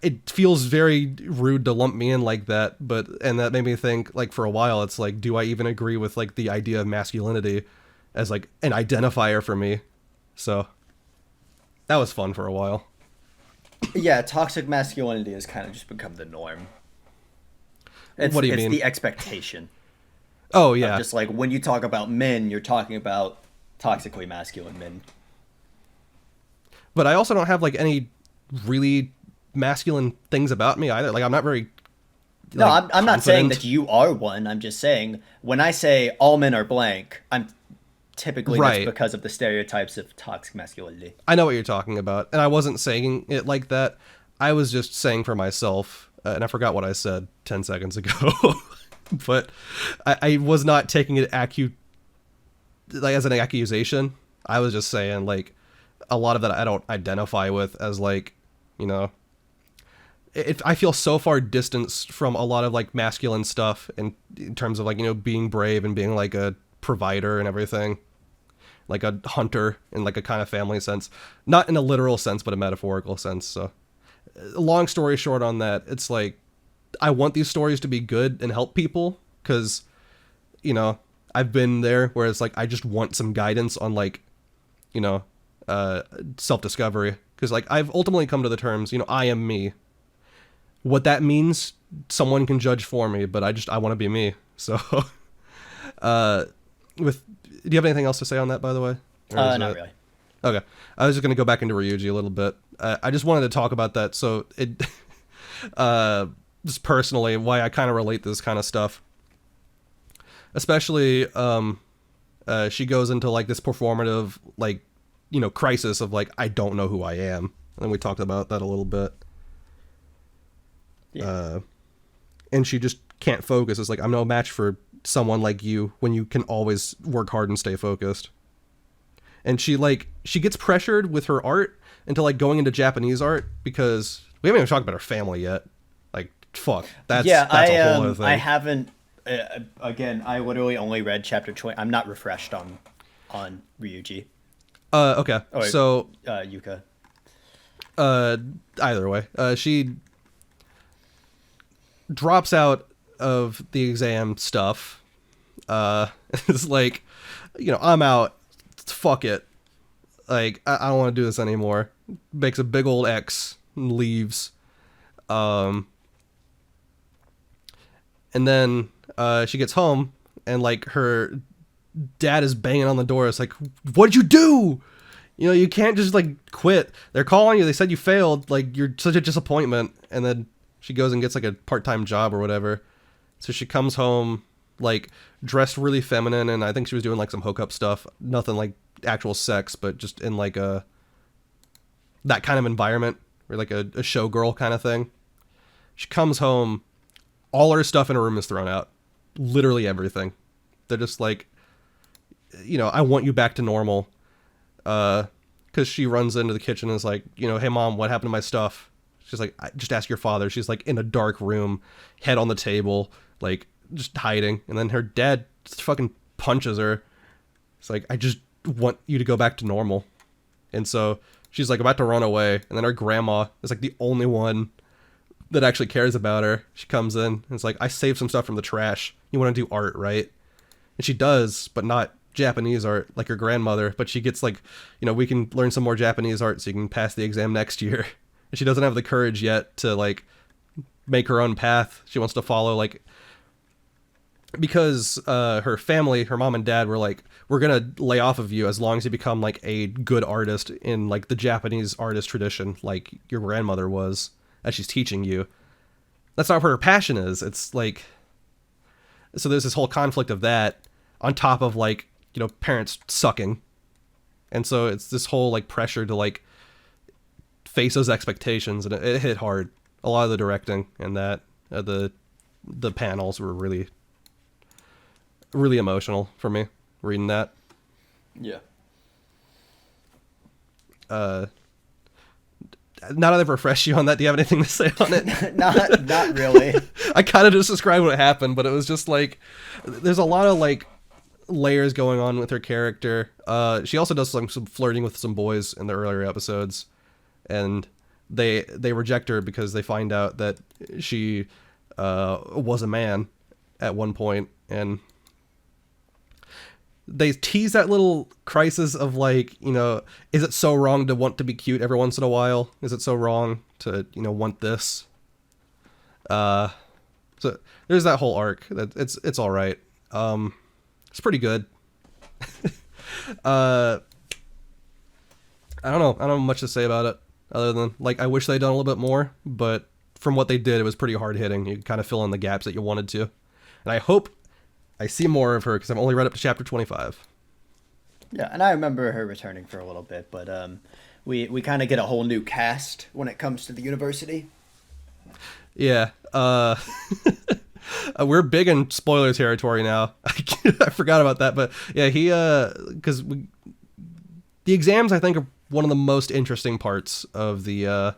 It feels very rude to lump me in like that, and that made me think, like, for a while, it's like, do I even agree with like the idea of masculinity as like an identifier for me? So that was fun for a while. Yeah, toxic masculinity has kind of just become the norm. What do you mean? It's the expectation. Oh, yeah. Just like when you talk about men, you're talking about toxically masculine men. But I also don't have like any really masculine things about me either. Like, I'm not very. No, like, I'm not saying confident. that you are one. I'm just saying when I say all men are blank, I'm typically Right. that's because of the stereotypes of toxic masculinity. I know what you're talking about, and I wasn't saying it like that. I was just saying for myself, and I forgot what I said 10 seconds ago. But I was not taking it like as an accusation. I was just saying like a lot of that I don't identify with as like, you know, I feel so far distanced from a lot of like masculine stuff in terms of like, you know, being brave and being like a provider and everything, like a hunter in like a kind of family sense, not in a literal sense but a metaphorical sense. So long story short on that, it's like I want these stories to be good and help people, because, you know, I've been there where it's like I just want some guidance on like, you know, self-discovery, because like I've ultimately come to the terms, you know, I am me. What that means, someone can judge for me, but I want to be me. So do you have anything else to say on that, by the way? Not really. Okay. I was just going to go back into Ryuji a little bit. I just wanted to talk about that. So it, just personally, why I kind of relate to this kind of stuff. Especially, she goes into like this performative, like, you know, crisis of like, I don't know who I am. And we talked about that a little bit. Yeah. And she just can't focus. It's like, I'm no match for someone like you when you can always work hard and stay focused. And she gets pressured with her art into like going into Japanese art, because we haven't even talked about her family yet. Like, fuck, that's a whole other thing. I haven't. Again, I literally only read chapter 20. I'm not refreshed on Ryuji. Okay. Oh, so Yuka. Either way, she drops out of the exam stuff. It's like, you know, I'm out. Fuck it. Like, I don't want to do this anymore. Makes a big old X and leaves. And then she gets home, and like her dad is banging on the door. It's like, what'd you do? You know, you can't just like quit. They're calling you. They said you failed. Like, you're such a disappointment. And then she goes and gets like a part-time job or whatever. So she comes home like dressed really feminine, and I think she was doing like some hookup stuff. Nothing like actual sex, but just in like that kind of environment, or like a showgirl kind of thing. She comes home, all her stuff in her room is thrown out. Literally everything. They're just like, you know, I want you back to normal. Because she runs into the kitchen and is like, you know, hey mom, what happened to my stuff? She's like, just ask your father. She's like in a dark room, head on the table, like just hiding. And then her dad just fucking punches her. It's like, I just want you to go back to normal. And so she's like about to run away. And then her grandma is like the only one that actually cares about her. She comes in and it's like, I saved some stuff from the trash. You want to do art, right? And she does, but not Japanese art like her grandmother. But she gets like, you know, we can learn some more Japanese art so you can pass the exam next year. And she doesn't have the courage yet to like make her own path. She wants to follow like because her family, her mom and dad were like, we're gonna lay off of you as long as you become like a good artist in like the Japanese artist tradition, like your grandmother was, as she's teaching you. That's not what her passion is. It's like, so there's this whole conflict of that on top of like, parents sucking. And so it's this whole like pressure to like face those expectations, and it hit hard. A lot of the directing and that the panels were really really emotional for me reading that. Yeah. Now that I've refreshed you on that, do you have anything to say on it? Not really. I kind of just described what happened, but it was just like there's a lot of like layers going on with her character. She also does some flirting with some boys in the earlier episodes, and they reject her because they find out that she was a man at one point, and they tease that little crisis of like, is it so wrong to want to be cute every once in a while? Is it so wrong to, want this? So there's that whole arc. That it's all right. It's pretty good. I don't know. I don't have much to say about it other than like I wish they'd done a little bit more, but from what they did, it was pretty hard hitting. You kind of fill in the gaps that you wanted to, and I hope I see more of her because I've only read up to chapter 25. Yeah, and I remember her returning for a little bit, but we kind of get a whole new cast when it comes to the university. Yeah, we're big in spoiler territory now. I forgot about that, but yeah, because the exams I think are one of the most interesting parts of the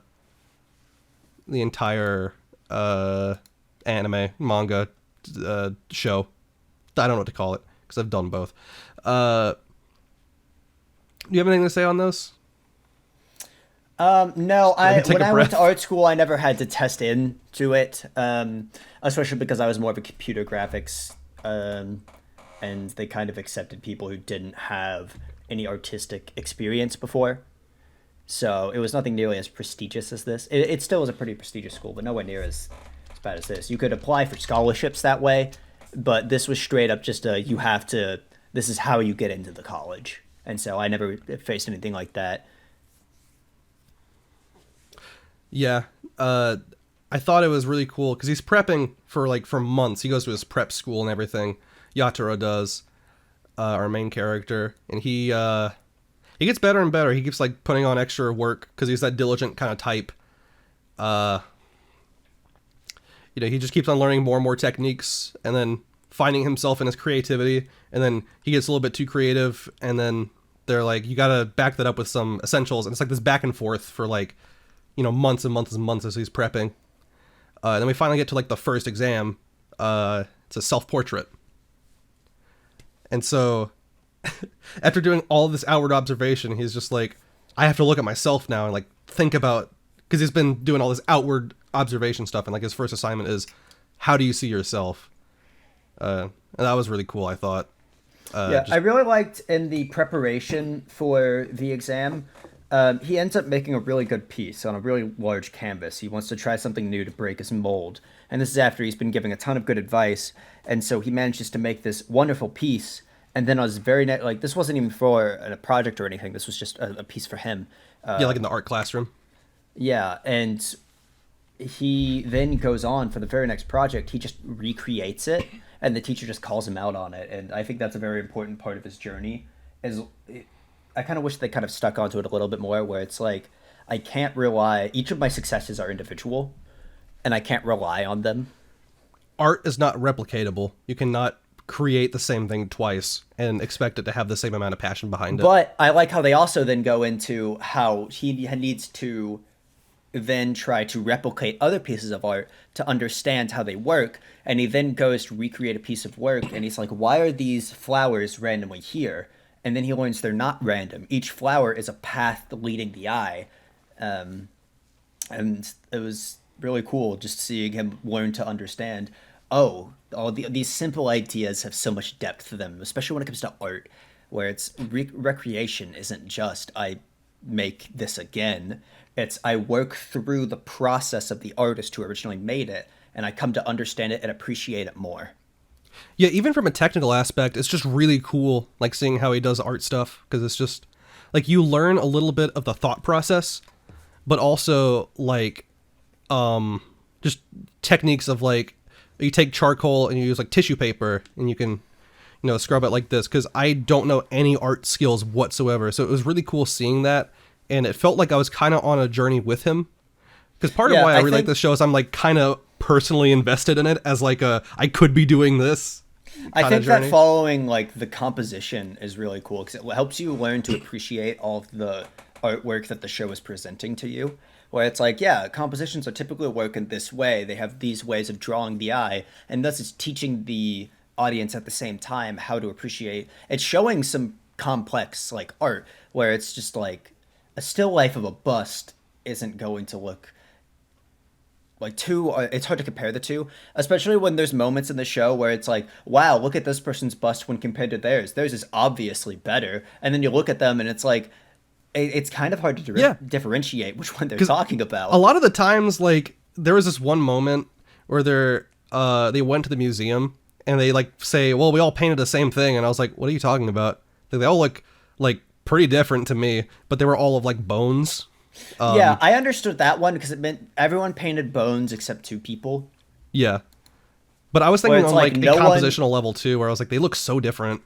entire anime manga show. I don't know what to call it because I've done both. Do you have anything to say on those? No, when I went breath. to art school, I never had to test into it, especially because I was more of a computer graphics, and they kind of accepted people who didn't have any artistic experience before. So it was nothing nearly as prestigious as this. It still was a pretty prestigious school, but nowhere near as bad as this. You could apply for scholarships that way, but this was straight up just this is how you get into the college. And so I never faced anything like that. Yeah, I thought it was really cool because he's prepping for months. He goes to his prep school and everything. Yatoro does, our main character, and he gets better and better. He keeps like putting on extra work because he's that diligent kind of type. He just keeps on learning more and more techniques, and then finding himself in his creativity, and then he gets a little bit too creative, and then they're like, you gotta back that up with some essentials, and it's like this back and forth for like, months and months and months as he's prepping. And then we finally get to like the first exam. It's a self-portrait. And so after doing all of this outward observation, he's just like, I have to look at myself now and like think about, because he's been doing all this outward observation stuff, and like his first assignment is, how do you see yourself? And that was really cool, I thought. I really liked in the preparation for the exam, he ends up making a really good piece on a really large canvas. He wants to try something new to break his mold. And this is after he's been giving a ton of good advice. And so he manages to make this wonderful piece. And then on his very next, like, this wasn't even for a project or anything. This was just a piece for him. Like in the art classroom. Yeah, and he then goes on for the very next project. He just recreates it, and the teacher just calls him out on it. And I think that's a very important part of his journey. I kind of wish they kind of stuck onto it a little bit more, where it's like, I can't rely, each of my successes are individual, and I can't rely on them. Art is not replicatable. You cannot create the same thing twice and expect it to have the same amount of passion behind it. But I like how they also then go into how he needs to then try to replicate other pieces of art to understand how they work, and he then goes to recreate a piece of work, and he's like, why are these flowers randomly here? And then he learns they're not random. Each flower is a path leading the eye. And it was really cool just seeing him learn to understand, these simple ideas have so much depth to them, especially when it comes to art, where it's recreation isn't just, I make this again. It's, I work through the process of the artist who originally made it, and I come to understand it and appreciate it more. Yeah, even from a technical aspect, it's just really cool, like seeing how he does art stuff, because it's just like you learn a little bit of the thought process, but also like just techniques of like you take charcoal and you use like tissue paper and you can scrub it like this, because I don't know any art skills whatsoever, so it was really cool seeing that, and it felt like I was kind of on a journey with him, because part of why I really like this show is I'm like kind of personally invested in it as like I could be doing this. I think that following like the composition is really cool because it helps you learn to appreciate all of the artwork that the show is presenting to you. Where it's like, yeah, compositions are typically work in this way. They have these ways of drawing the eye, and thus it's teaching the audience at the same time how to appreciate. It's showing some complex like art where it's just like a still life of a bust isn't going to look like too. It's hard to compare the two, especially when there's moments in the show where it's like, wow, look at this person's bust when compared to theirs. Theirs is obviously better, and then you look at them and it's like, it's kind of hard to differentiate which one they're talking about. A lot of the times, like there was this one moment where they went to the museum and they like say, well, we all painted the same thing, and I was like, what are you talking about? They all look like pretty different to me, but they were all of like bones. Yeah, I understood that one because it meant everyone painted bones except two people. Yeah, but I was thinking on like a compositional level too, where I was like, they look so different.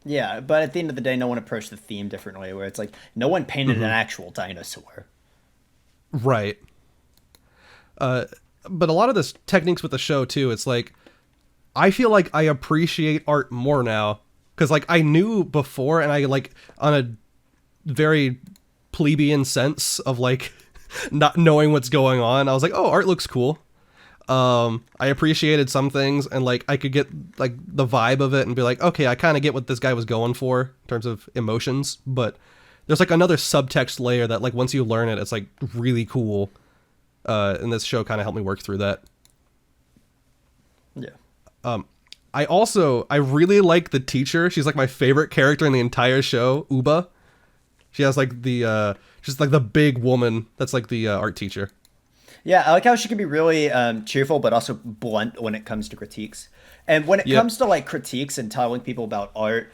Yeah, but at the end of the day, no one approached the theme differently, where it's like no one painted an actual dinosaur. Right. But a lot of this techniques with the show too, it's like I feel like I appreciate art more now, because like I knew before, and I like on a very plebeian sense of like not knowing what's going on, I was like, oh, art looks cool. I appreciated some things, and like I could get like the vibe of it and be like, okay, I kind of get what this guy was going for in terms of emotions, but there's like another subtext layer that like once you learn it, it's like really cool. And this show kind of helped me work through that. Yeah. I really like the teacher. She's like my favorite character in the entire show, Uba. She has like she's like the big woman that's like the art teacher. Yeah, I like how she can be really cheerful, but also blunt when it comes to critiques. And when it comes to like critiques and telling people about art,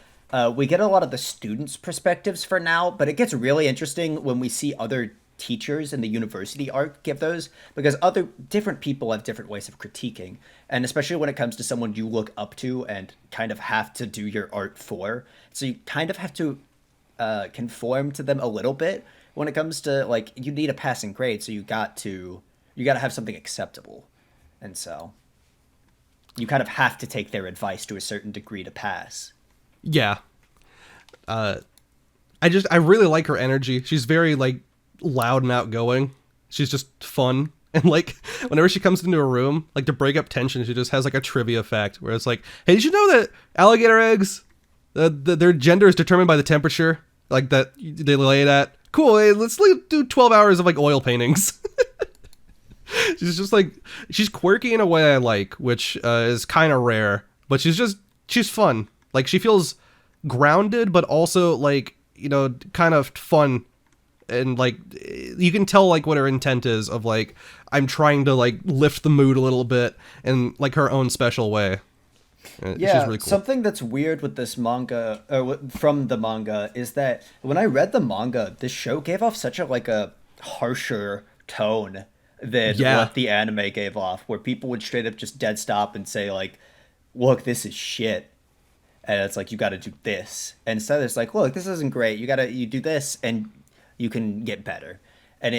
we get a lot of the students' perspectives for now, but it gets really interesting when we see other teachers in the university art give those, because other different people have different ways of critiquing. And especially when it comes to someone you look up to and kind of have to do your art for. So you kind of have to conform to them a little bit when it comes to like, you need a passing grade, so you got to have something acceptable. And so you kind of have to take their advice to a certain degree to pass. Yeah. I really like her energy. She's very like loud and outgoing. She's just fun. And like whenever she comes into a room, like to break up tension, she just has like a trivia fact where it's like, hey, did you know that alligator eggs, their gender is determined by the temperature like that they lay it at? Cool. Hey, let's do 12 hours of like oil paintings. She's just like, she's quirky in a way I like, which is kind of rare, but she's fun. Like she feels grounded, but also like, kind of fun. And like, you can tell like what her intent is of like, I'm trying to like lift the mood a little bit in like her own special way. Yeah, really cool. Something that's weird with this manga, from the manga, is that when I read the manga, this show gave off such a harsher tone than what the anime gave off, where people would straight up just dead stop and say like, look, this is shit. And it's like, you got to do this. And instead it's like, look, this isn't great. You do this and you can get better. And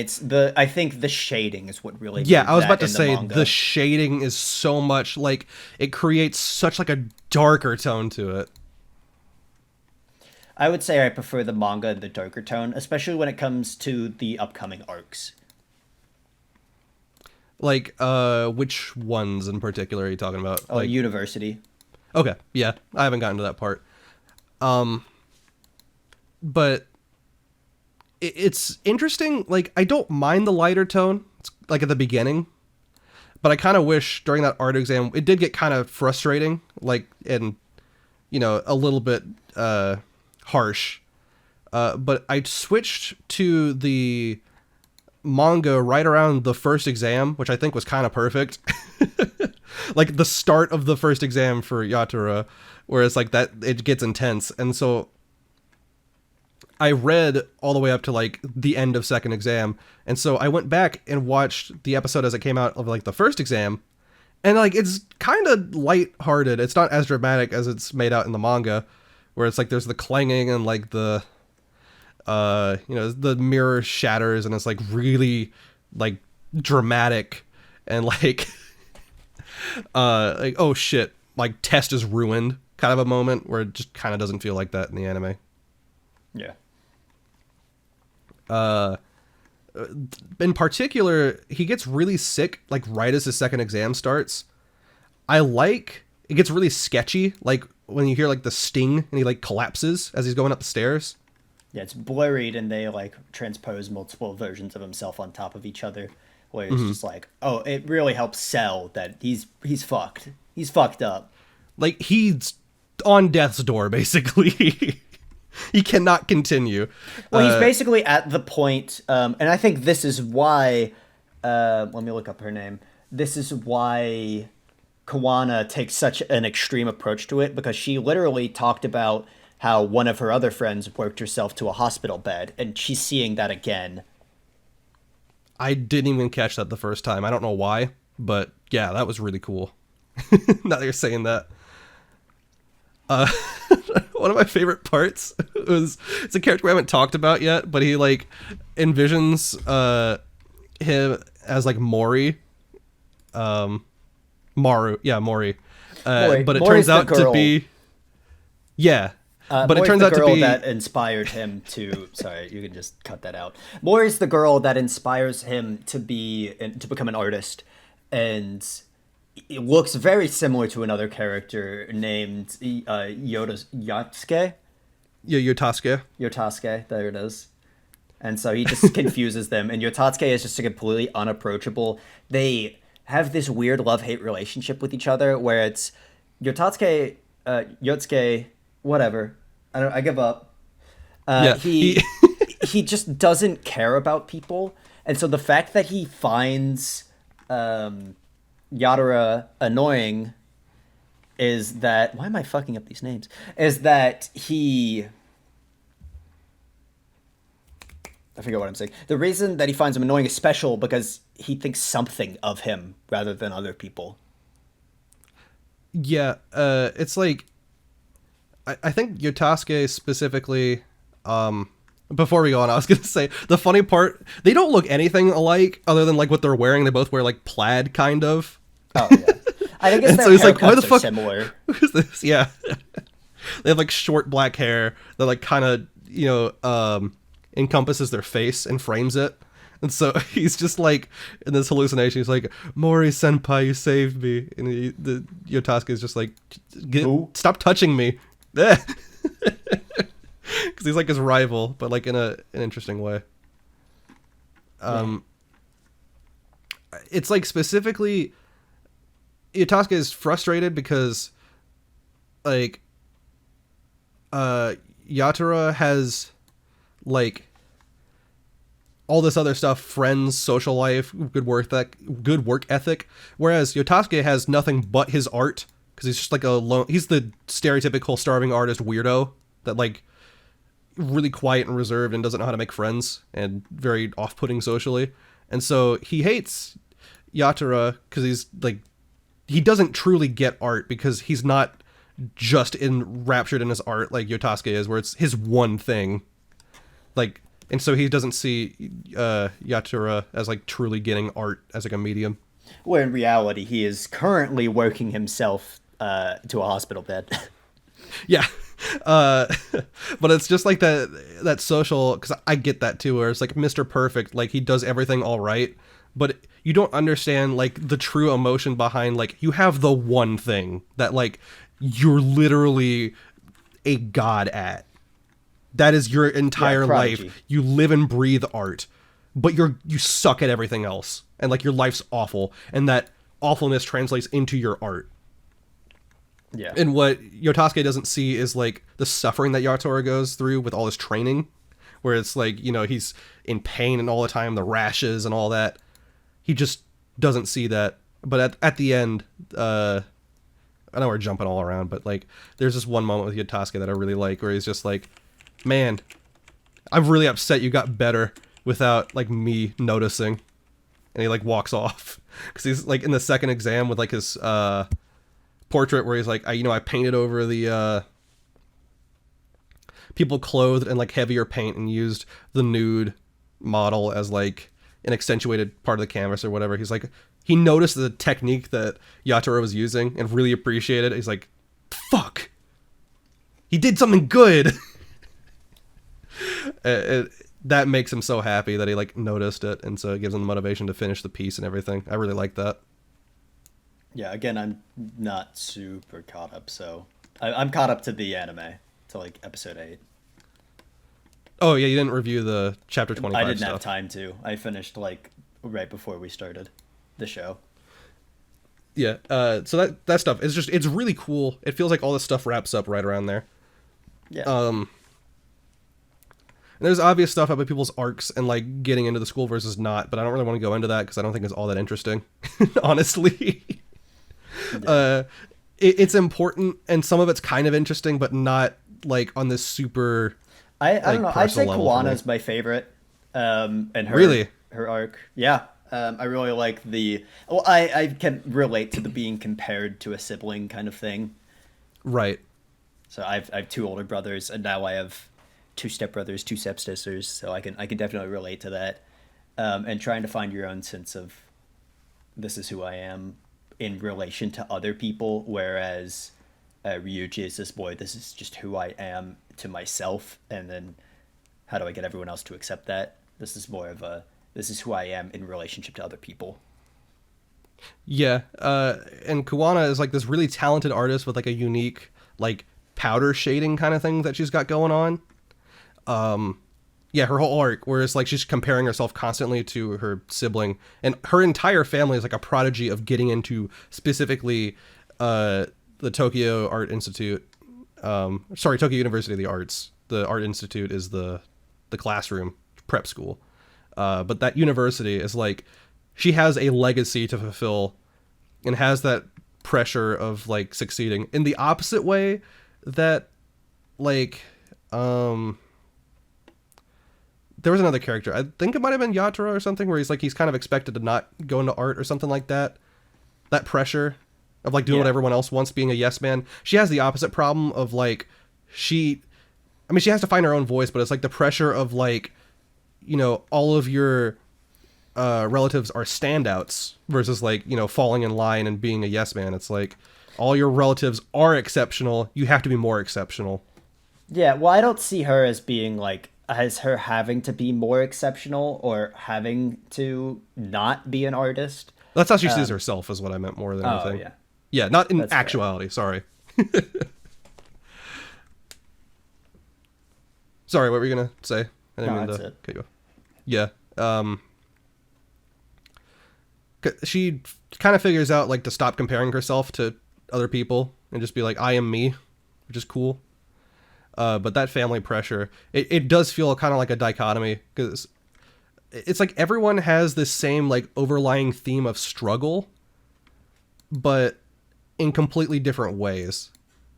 I think the shading is what really. Yeah, I was about to say the shading is so much like it creates such like a darker tone to it. I would say I prefer the manga in the darker tone, especially when it comes to the upcoming arcs. Like, which ones in particular are you talking about? Oh, like, University. Okay, yeah, I haven't gotten to that part. But it's interesting. Like, I don't mind the lighter tone, like at the beginning, but I kind of wish during that art exam it did get kind of frustrating, like, and a little bit harsh. But I switched to the manga right around the first exam, which I think was kind of perfect. Like the start of the first exam for Yatura, where it's like that it gets intense. And so I read all the way up to like the end of second exam. And so I went back and watched the episode as it came out of like the first exam. And like it's kind of lighthearted. It's not as dramatic as it's made out in the manga, where it's like there's the clanging and like the the mirror shatters and it's like really like dramatic and like like oh shit, like test is ruined kind of a moment, where it just kind of doesn't feel like that in the anime. Yeah. In particular, he gets really sick like right as his second exam starts. It gets really sketchy, like when you hear like the sting and he like collapses as he's going up the stairs. Yeah, it's blurred and they like transpose multiple versions of himself on top of each other, where it's just like, oh, it really helps sell that he's fucked. He's fucked up. Like he's on death's door, basically. He cannot continue. Well, he's basically at the point, and I think this is why, let me look up her name. This is why Kawana takes such an extreme approach to it, because she literally talked about how one of her other friends worked herself to a hospital bed, and she's seeing that again. I didn't even catch that the first time. I don't know why, but yeah, that was really cool. Now that you're saying that. One of my favorite parts was, it's a character we haven't talked about yet, but he like envisions him as like Mori. Mori. But it turns out to be but it turns out to be that inspired him to. Sorry, you can just cut that out. Mori's the girl that inspires him to become an artist, and it looks very similar to another character named Yotsuke. Yeah, Yotasuke. Yotasuke, there it is. And so he just confuses them, and Yotasuke is just completely unapproachable. They have this weird love-hate relationship with each other, where it's Yotasuke, Yotsuke, whatever. I give up. He just doesn't care about people, and so the fact that he finds Yatura annoying is that, why am I fucking up these names? Is that I forget what I'm saying. The reason that he finds him annoying is special because he thinks something of him rather than other people. Yeah, it's like I think Yotasuke specifically, before we go on, I was going to say, the funny part, they don't look anything alike other than like what they're wearing. They both wear like plaid, kind of. Oh, yeah. I think it's their haircuts like, why the fuck similar. Who's this? Yeah. They have like short black hair that like kind of, encompasses their face and frames it. And so he's just like, in this hallucination, he's like, Mori senpai, you saved me. And the Yotasuke is just like, stop touching me. Because he's like his rival, but like in an interesting way. It's like specifically, Yotasuke is frustrated because like Yatura has like all this other stuff, friends, social life, good work ethic, whereas Yotasuke has nothing but his art, because he's just like he's the stereotypical starving artist weirdo that like really quiet and reserved and doesn't know how to make friends and very off-putting socially. And so he hates Yatura because he's like, he doesn't truly get art, because he's not just enraptured in his art like Yotasuke is, where it's his one thing. Like, and so he doesn't see Yatura as like truly getting art as like a medium. Where in reality, he is currently working himself to a hospital bed. Yeah. But it's just like that social, because I get that too, where it's like Mr. Perfect, like he does everything all right, but you don't understand like the true emotion behind, like, you have the one thing that like you're literally a god at. That is your entire life. You live and breathe art, but you suck at everything else, and like your life's awful, and that awfulness translates into your art. Yeah. And what Yotasuke doesn't see is like the suffering that Yatura goes through with all his training, where it's like, you know, he's in pain and all the time, the rashes and all that. He just doesn't see that. But at the end, I know we're jumping all around, but like there's this one moment with Yatasuke that I really like where he's just like, man, I'm really upset you got better without like me noticing. And he like walks off because he's like in the second exam with like his portrait where he's like, I painted over the people clothed in like heavier paint and used the nude model as like an accentuated part of the canvas or whatever. He's like, he noticed the technique that Yatoro was using and really appreciated it. He's like, fuck, he did something good. That makes him so happy that he like noticed it, and so it gives him the motivation to finish the piece and everything. I really like that. Yeah, again, I'm not super caught up, so I'm caught up to the anime, to like episode 8. Oh yeah, you didn't review the chapter 25 I didn't stuff. have time to. I finished like right before we started the show. Yeah, so that stuff is it's really cool. It feels like all this stuff wraps up right around there. Yeah. And there's obvious stuff about people's arcs and like getting into the school versus not, but I don't really want to go into that because I don't think it's all that interesting, honestly. Yeah. It's important and some of it's kind of interesting, but not like on this super. I don't know. I'd say Kawana's my favorite. And her arc. Yeah. I really like I can relate to the being compared to a sibling kind of thing. Right. So I have 2 older brothers, and now I have 2 stepbrothers, 2 stepsisters. So I can definitely relate to that. And trying to find your own sense of this is who I am in relation to other people, whereas Ryuji is this boy. This is just who I am to myself, and then how do I get everyone else to accept that? This is more of this is who I am in relationship to other people. Yeah, and Kawana is like this really talented artist with like a unique like powder shading kind of thing that she's got going on. Yeah, her whole arc, where it's like she's comparing herself constantly to her sibling, and her entire family is like a prodigy of getting into specifically the Tokyo Art Institute. Tokyo University of the Arts. The Art Institute is the classroom prep school. But that university is like, she has a legacy to fulfill and has that pressure of like succeeding in the opposite way that like, there was another character. I think it might have been Yatoro or something where he's kind of expected to not go into art or something like that. That pressure of like doing what everyone else wants, being a yes man. She has the opposite problem of like, she has to find her own voice, but it's like the pressure of like, you know, all of your relatives are standouts versus like, you know, falling in line and being a yes man. It's like all your relatives are exceptional. You have to be more exceptional. Yeah, well, I don't see her as being like, as her having to be more exceptional or having to not be an artist. That's how she sees herself, is what I meant more than anything. Yeah. Yeah, not in actuality. Fair. Sorry. Sorry, what were you gonna say? I didn't mean to cut you off. Yeah. She kind of figures out like to stop comparing herself to other people and just be like, I am me, which is cool. But that family pressure, it does feel kind of like a dichotomy, because it's like everyone has this same like overlying theme of struggle, but in completely different ways,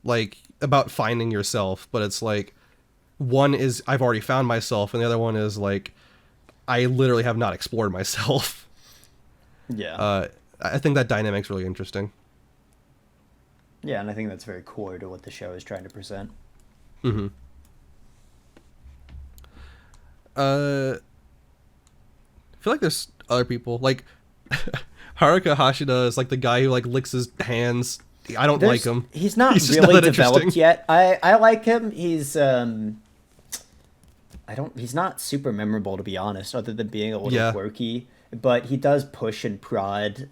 like about finding yourself. But it's like one is I've already found myself, and the other one is like I literally have not explored myself. Yeah. I think that dynamic's really interesting. Yeah, and I think that's very core to what the show is trying to present. Mm-hmm. I feel like there's other people like Haruka Hashida is like the guy who like licks his hands. I don't like him. He's not really developed yet. I like him. He's he's not super memorable, to be honest, other than being a little quirky. But he does push and prod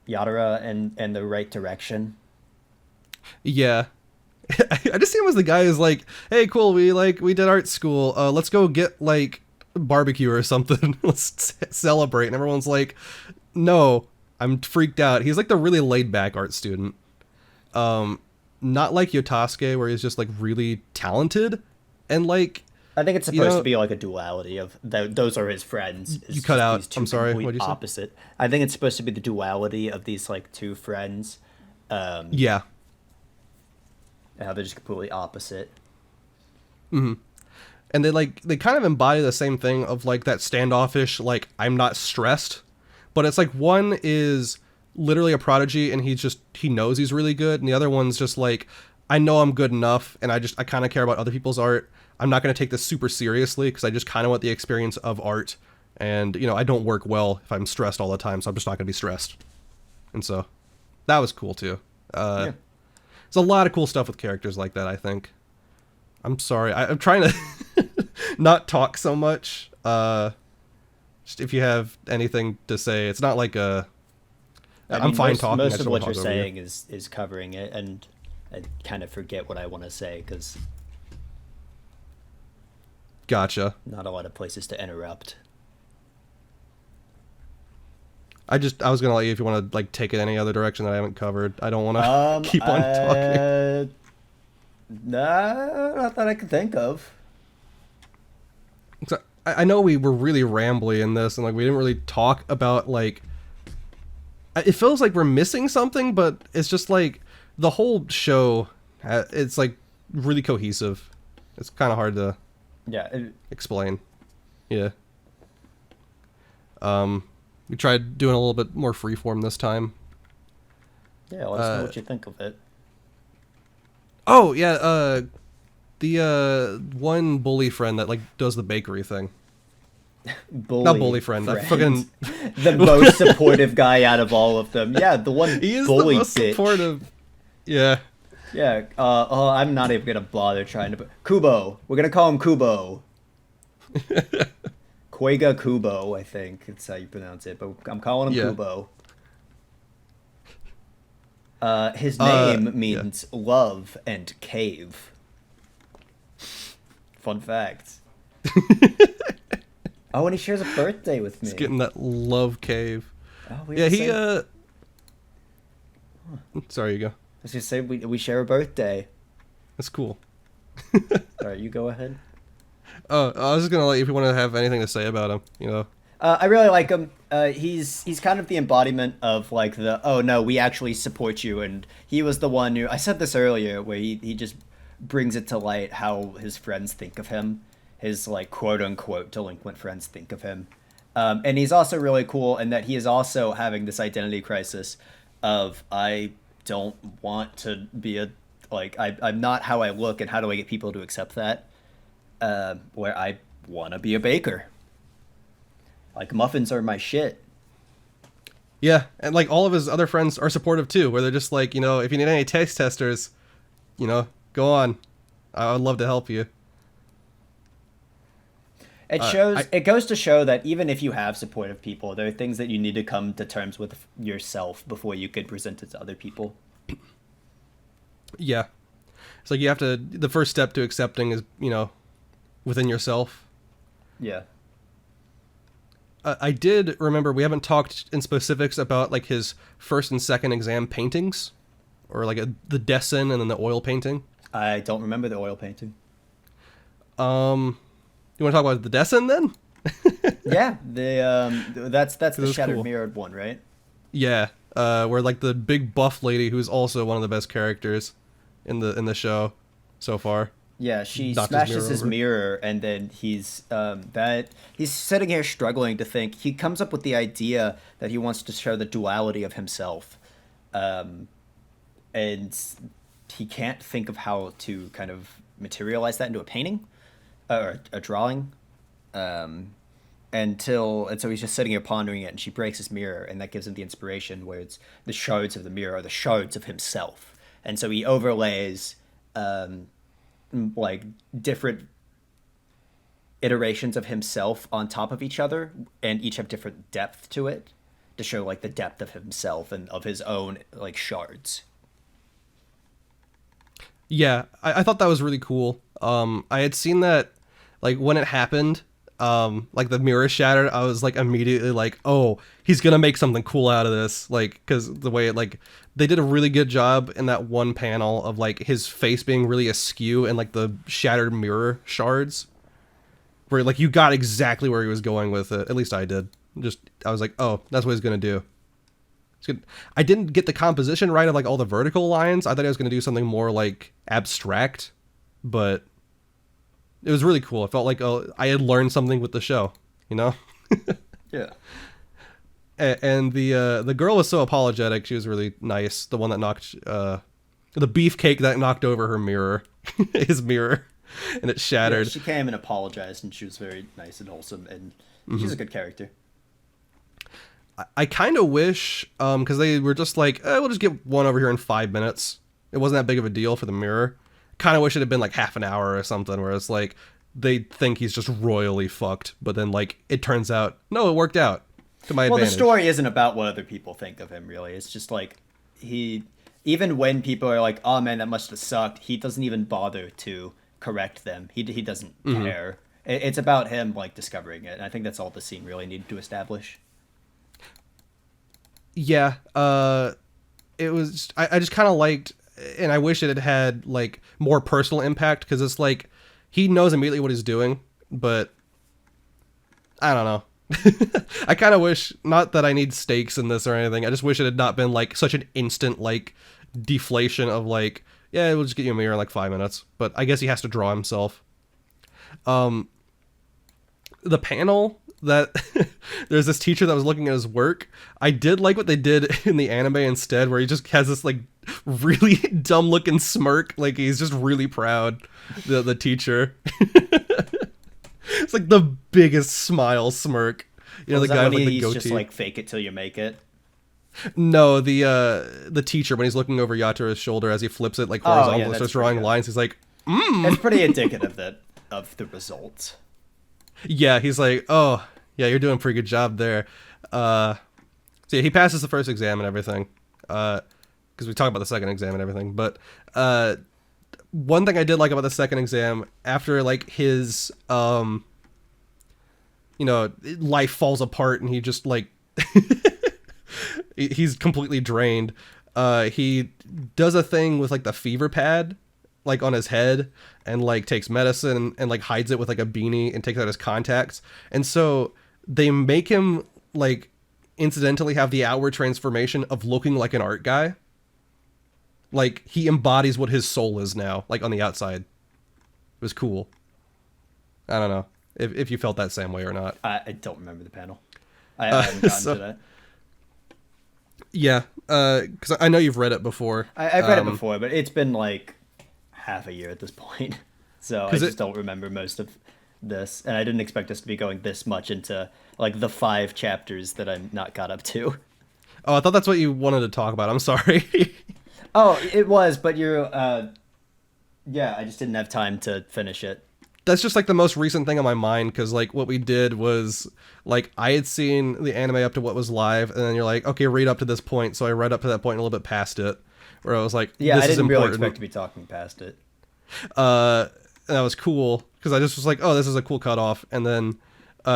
Yadara in the right direction. Yeah. I just see him as the guy who's like, hey, cool, we did art school. Let's go get like barbecue or something. Let's celebrate. And everyone's like, no, I'm freaked out. He's like the really laid back art student. Not like Yotasuke, where he's just like really talented, And like, I think it's you supposed to know, be like a duality of those are his friends. you It's cut just out. these I'm two sorry. complete What did you say? opposite. I think it's supposed to be the duality of these like two friends, um, Yeah. and how they're just completely opposite. And they kind of embody the same thing of like that standoffish, like, I'm not stressed, but it's like one is literally a prodigy and he knows he's really good, and the other one's just like, I know I'm good enough, and I kind of care about other people's art. I'm not going to take this super seriously because I just kind of want the experience of art, and I don't work well if I'm stressed all the time, so I'm just not going to be stressed. And so that was cool too. Yeah. There's a lot of cool stuff with characters like that, I think. I'm sorry. I'm trying to not talk so much. Just if you have anything to say, it's not like a. I I'm mean, fine most, talking. I most just of don't what wanna you're talk over you. saying is covering it, and I kind of forget what I want to say because Gotcha. not a lot of places to interrupt. I was gonna let you if you want to like take it any other direction that I haven't covered. I don't want to keep on talking. Nah, not that I can think of. So, I know we were really rambly in this, and like we didn't really talk about like. It feels like we're missing something, but it's just like the whole show. It's like really cohesive. It's kind of hard to Yeah, explain. Yeah. We tried doing a little bit more freeform this time. yeah. Let us know what you think of it. Oh yeah, the one bully friend that like does the bakery thing. Not bully friend. I fucking the most supportive guy out of all of them. Yeah, the one he is bully the most bitch. supportive. Yeah. Yeah. Oh, I'm not even gonna bother trying to. Kubo. We're gonna call him Kubo. Quega Kubo, I think it's how you pronounce it, but I'm calling him Yeah. Kubo. His name Yeah. means love and cave. Fun fact. Oh, and he shares a birthday with me. He's getting that love cave. Oh, we Yeah, have the he same- Sorry, you go. I was gonna say we share a birthday. That's cool. All right, you go ahead. Oh, I was just gonna let you if you want to have anything to say about him. I really like him. He's kind of the embodiment of like the oh no, we actually support you, and he was the one who I said this earlier, where he just brings it to light how his friends think of him, his like quote unquote delinquent friends think of him, and he's also really cool in that he is also having this identity crisis of I don't want to be a like I'm not how I look, and how do I get people to accept that? Where I want to be a baker. Like, muffins are my shit. Yeah, and like all of his other friends are supportive too, where they're just like, if you need any taste testers, go on. I would love to help you. It shows. It goes to show that even if you have supportive people, there are things that you need to come to terms with yourself before you could present it to other people. Yeah. It's like the first step to accepting is, within yourself. Yeah. I did remember we haven't talked in specifics about like his first and second exam paintings, or like the Dessin and then the oil painting. I don't remember the oil painting. You want to talk about the Dessin then? Yeah, that's the was shattered cool. mirrored one, right? Yeah, where like the big buff lady, who's also one of the best characters in the show so far. Yeah, she Knocked smashes his over. mirror, and then he's sitting here struggling to think. He comes up with the idea that he wants to show the duality of himself, and he can't think of how to kind of materialize that into a painting or a drawing, and so he's just sitting here pondering it, and she breaks his mirror, and that gives him the inspiration where it's the shards of the mirror are the shards of himself, and so he overlays. Like different iterations of himself on top of each other, and each have different depth to it to show like the depth of himself and of his own like shards. Yeah, I thought that was really cool. I had seen that like when it happened, like the mirror shattered, I was like immediately like, oh, he's gonna make something cool out of this, like, because the way it, like, they did a really good job in that one panel of like his face being really askew and like the shattered mirror shards, where like you got exactly where he was going with it. At least I did. Just I was like, oh, that's what he's gonna do. It's good. I didn't get the composition right of like all the vertical lines. I thought I was gonna do something more like abstract, but it was really cool. I felt like I had learned something with the show, you know? Yeah. And the girl was so apologetic. She was really nice. The one that knocked the beefcake that knocked over her mirror, his mirror, and it shattered. Yeah, she came and apologized, and she was very nice and wholesome, and she's a good character. I kind of wish, because they were just like, we'll just get one over here in 5 minutes. It wasn't that big of a deal for the mirror. Kind of wish it had been like half an hour or something, where it's like they think he's just royally fucked, but then like it turns out, no, it worked out to my advantage. Well, the story isn't about what other people think of him, really. It's just like even when people are like, oh man, that must have sucked, he doesn't even bother to correct them. He doesn't care. It's about him like discovering it, and I think that's all the scene really needed to establish. Yeah, it was. I just kind of liked, and I wish it had had like more personal impact, because it's like he knows immediately what he's doing, but I don't know. I kind of wish, not that I need stakes in this or anything. I just wish it had not been like such an instant like deflation of like, yeah, we'll just get you a mirror in like 5 minutes. But I guess he has to draw himself. The panel that there's this teacher that was looking at his work. I did like what they did in the anime instead, where he just has this like really dumb looking smirk, like he's just really proud. The teacher. It's like the biggest smile smirk. You know, the guy with like the goatee. Just like fake it till you make it. No, the teacher, when he's looking over Yatara's shoulder as he flips it like horizontal and starts drawing lines, he's like, It's pretty indicative of the results. Yeah, he's like, oh, yeah, you're doing a pretty good job there. So yeah, he passes the first exam and everything. Because we talked about the second exam and everything. But one thing I did like about the second exam, after like his, life falls apart and he just like, he's completely drained. He does a thing with like the fever pad, like on his head, and like takes medicine and like hides it with like a beanie and takes out his contacts. And so they make him like incidentally have the outward transformation of looking like an art guy. Like he embodies what his soul is now, like on the outside. It was cool. I don't know if you felt that same way or not. I don't remember the panel. I haven't gotten to that. Yeah, because I know you've read it before. I've read it before, but it's been like half a year at this point. So I just don't remember most of this. And I didn't expect us to be going this much into like the 5 chapters that I'm not caught up to. Oh, I thought that's what you wanted to talk about. I'm sorry. Oh, it was, but you're, yeah, I just didn't have time to finish it. That's just like the most recent thing on my mind, because like what we did was like I had seen the anime up to what was live, and then you're like, okay, read up to this point. So I read up to that point and a little bit past it, where I was like, yeah, this I didn't is really expect to be talking past it. And that was cool, because I just was like, oh, this is a cool cutoff. And then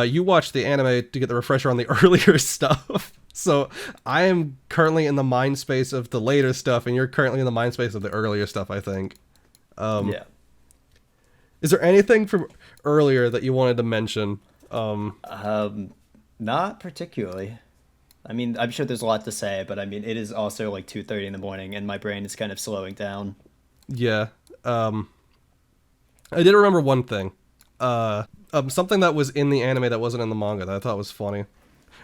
you watched the anime to get the refresher on the earlier stuff. So I am currently in the mind space of the later stuff, and you're currently in the mind space of the earlier stuff, I think. Yeah. Is there anything from earlier that you wanted to mention? Not particularly. I mean, I'm sure there's a lot to say, but I mean, it is also like 2:30 in the morning, and my brain is kind of slowing down. Yeah. I did remember one thing. Something that was in the anime that wasn't in the manga that I thought was funny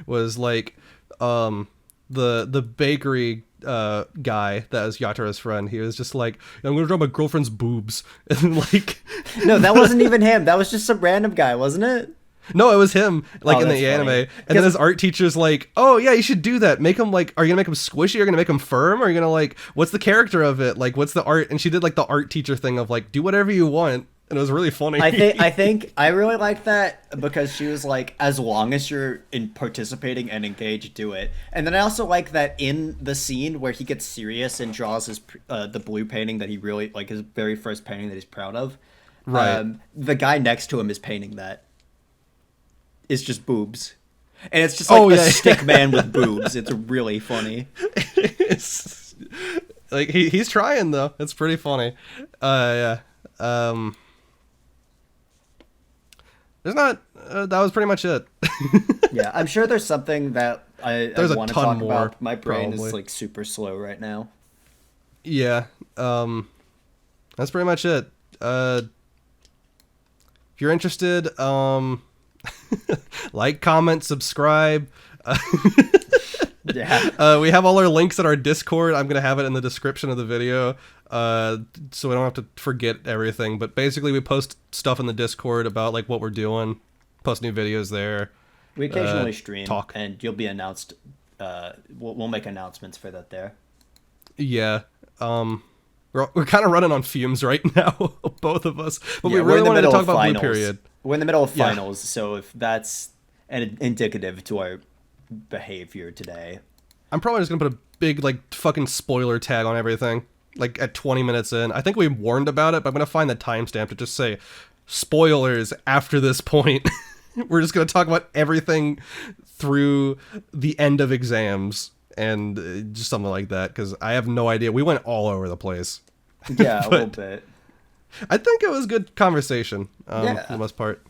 was like the bakery guy that was Yatara's friend. He was just like, I'm gonna draw my girlfriend's boobs. And then, like no, that wasn't even him. That was just some random guy, wasn't it? No, it was him, like in the anime. Funny. And then his art teacher's like, oh yeah, you should do that. Make him like, are you gonna make him squishy? Are you gonna make him firm? Are you gonna like, what's the character of it? Like, what's the art? And she did like the art teacher thing of like, do whatever you want. And it was really funny. I think I really liked that because she was like, as long as you're in participating and engaged, do it. And then I also like that in the scene where he gets serious and draws his the blue painting that he really like, his very first painting that he's proud of. Right. The guy next to him is painting that. is just boobs. And it's just like Oh, a yeah. stick man with boobs. It's really funny. It's, like he's trying though. It's pretty funny. Yeah. There's not. That was pretty much it. Yeah, I'm sure there's something that I There's a want to ton talk more, about. My brain probably. is like super slow right now. Yeah. That's pretty much it. If you're interested, like, comment, subscribe. Yeah. We have all our links in our Discord. I'm gonna have it in the description of the video, so we don't have to forget everything. But basically, we post stuff in the Discord about like what we're doing, post new videos there. We occasionally stream, talk. and you'll be announced. We'll make announcements for that there. Yeah. We're kind of running on fumes right now, both of us. But Yeah, we we're really in the wanted to middle talk of about Blue finals. Period. We're in the middle of Yeah. finals, so if that's indicative to our behavior today. I'm probably just gonna put a big like fucking spoiler tag on everything. Like at 20 minutes in, I think we warned about it, but I'm gonna find the timestamp to just say spoilers after this point. We're just gonna talk about everything through the end of exams and just something like that because I have no idea. We went all over the place. Yeah, a little But bit. I think it was good conversation Yeah. for the most part.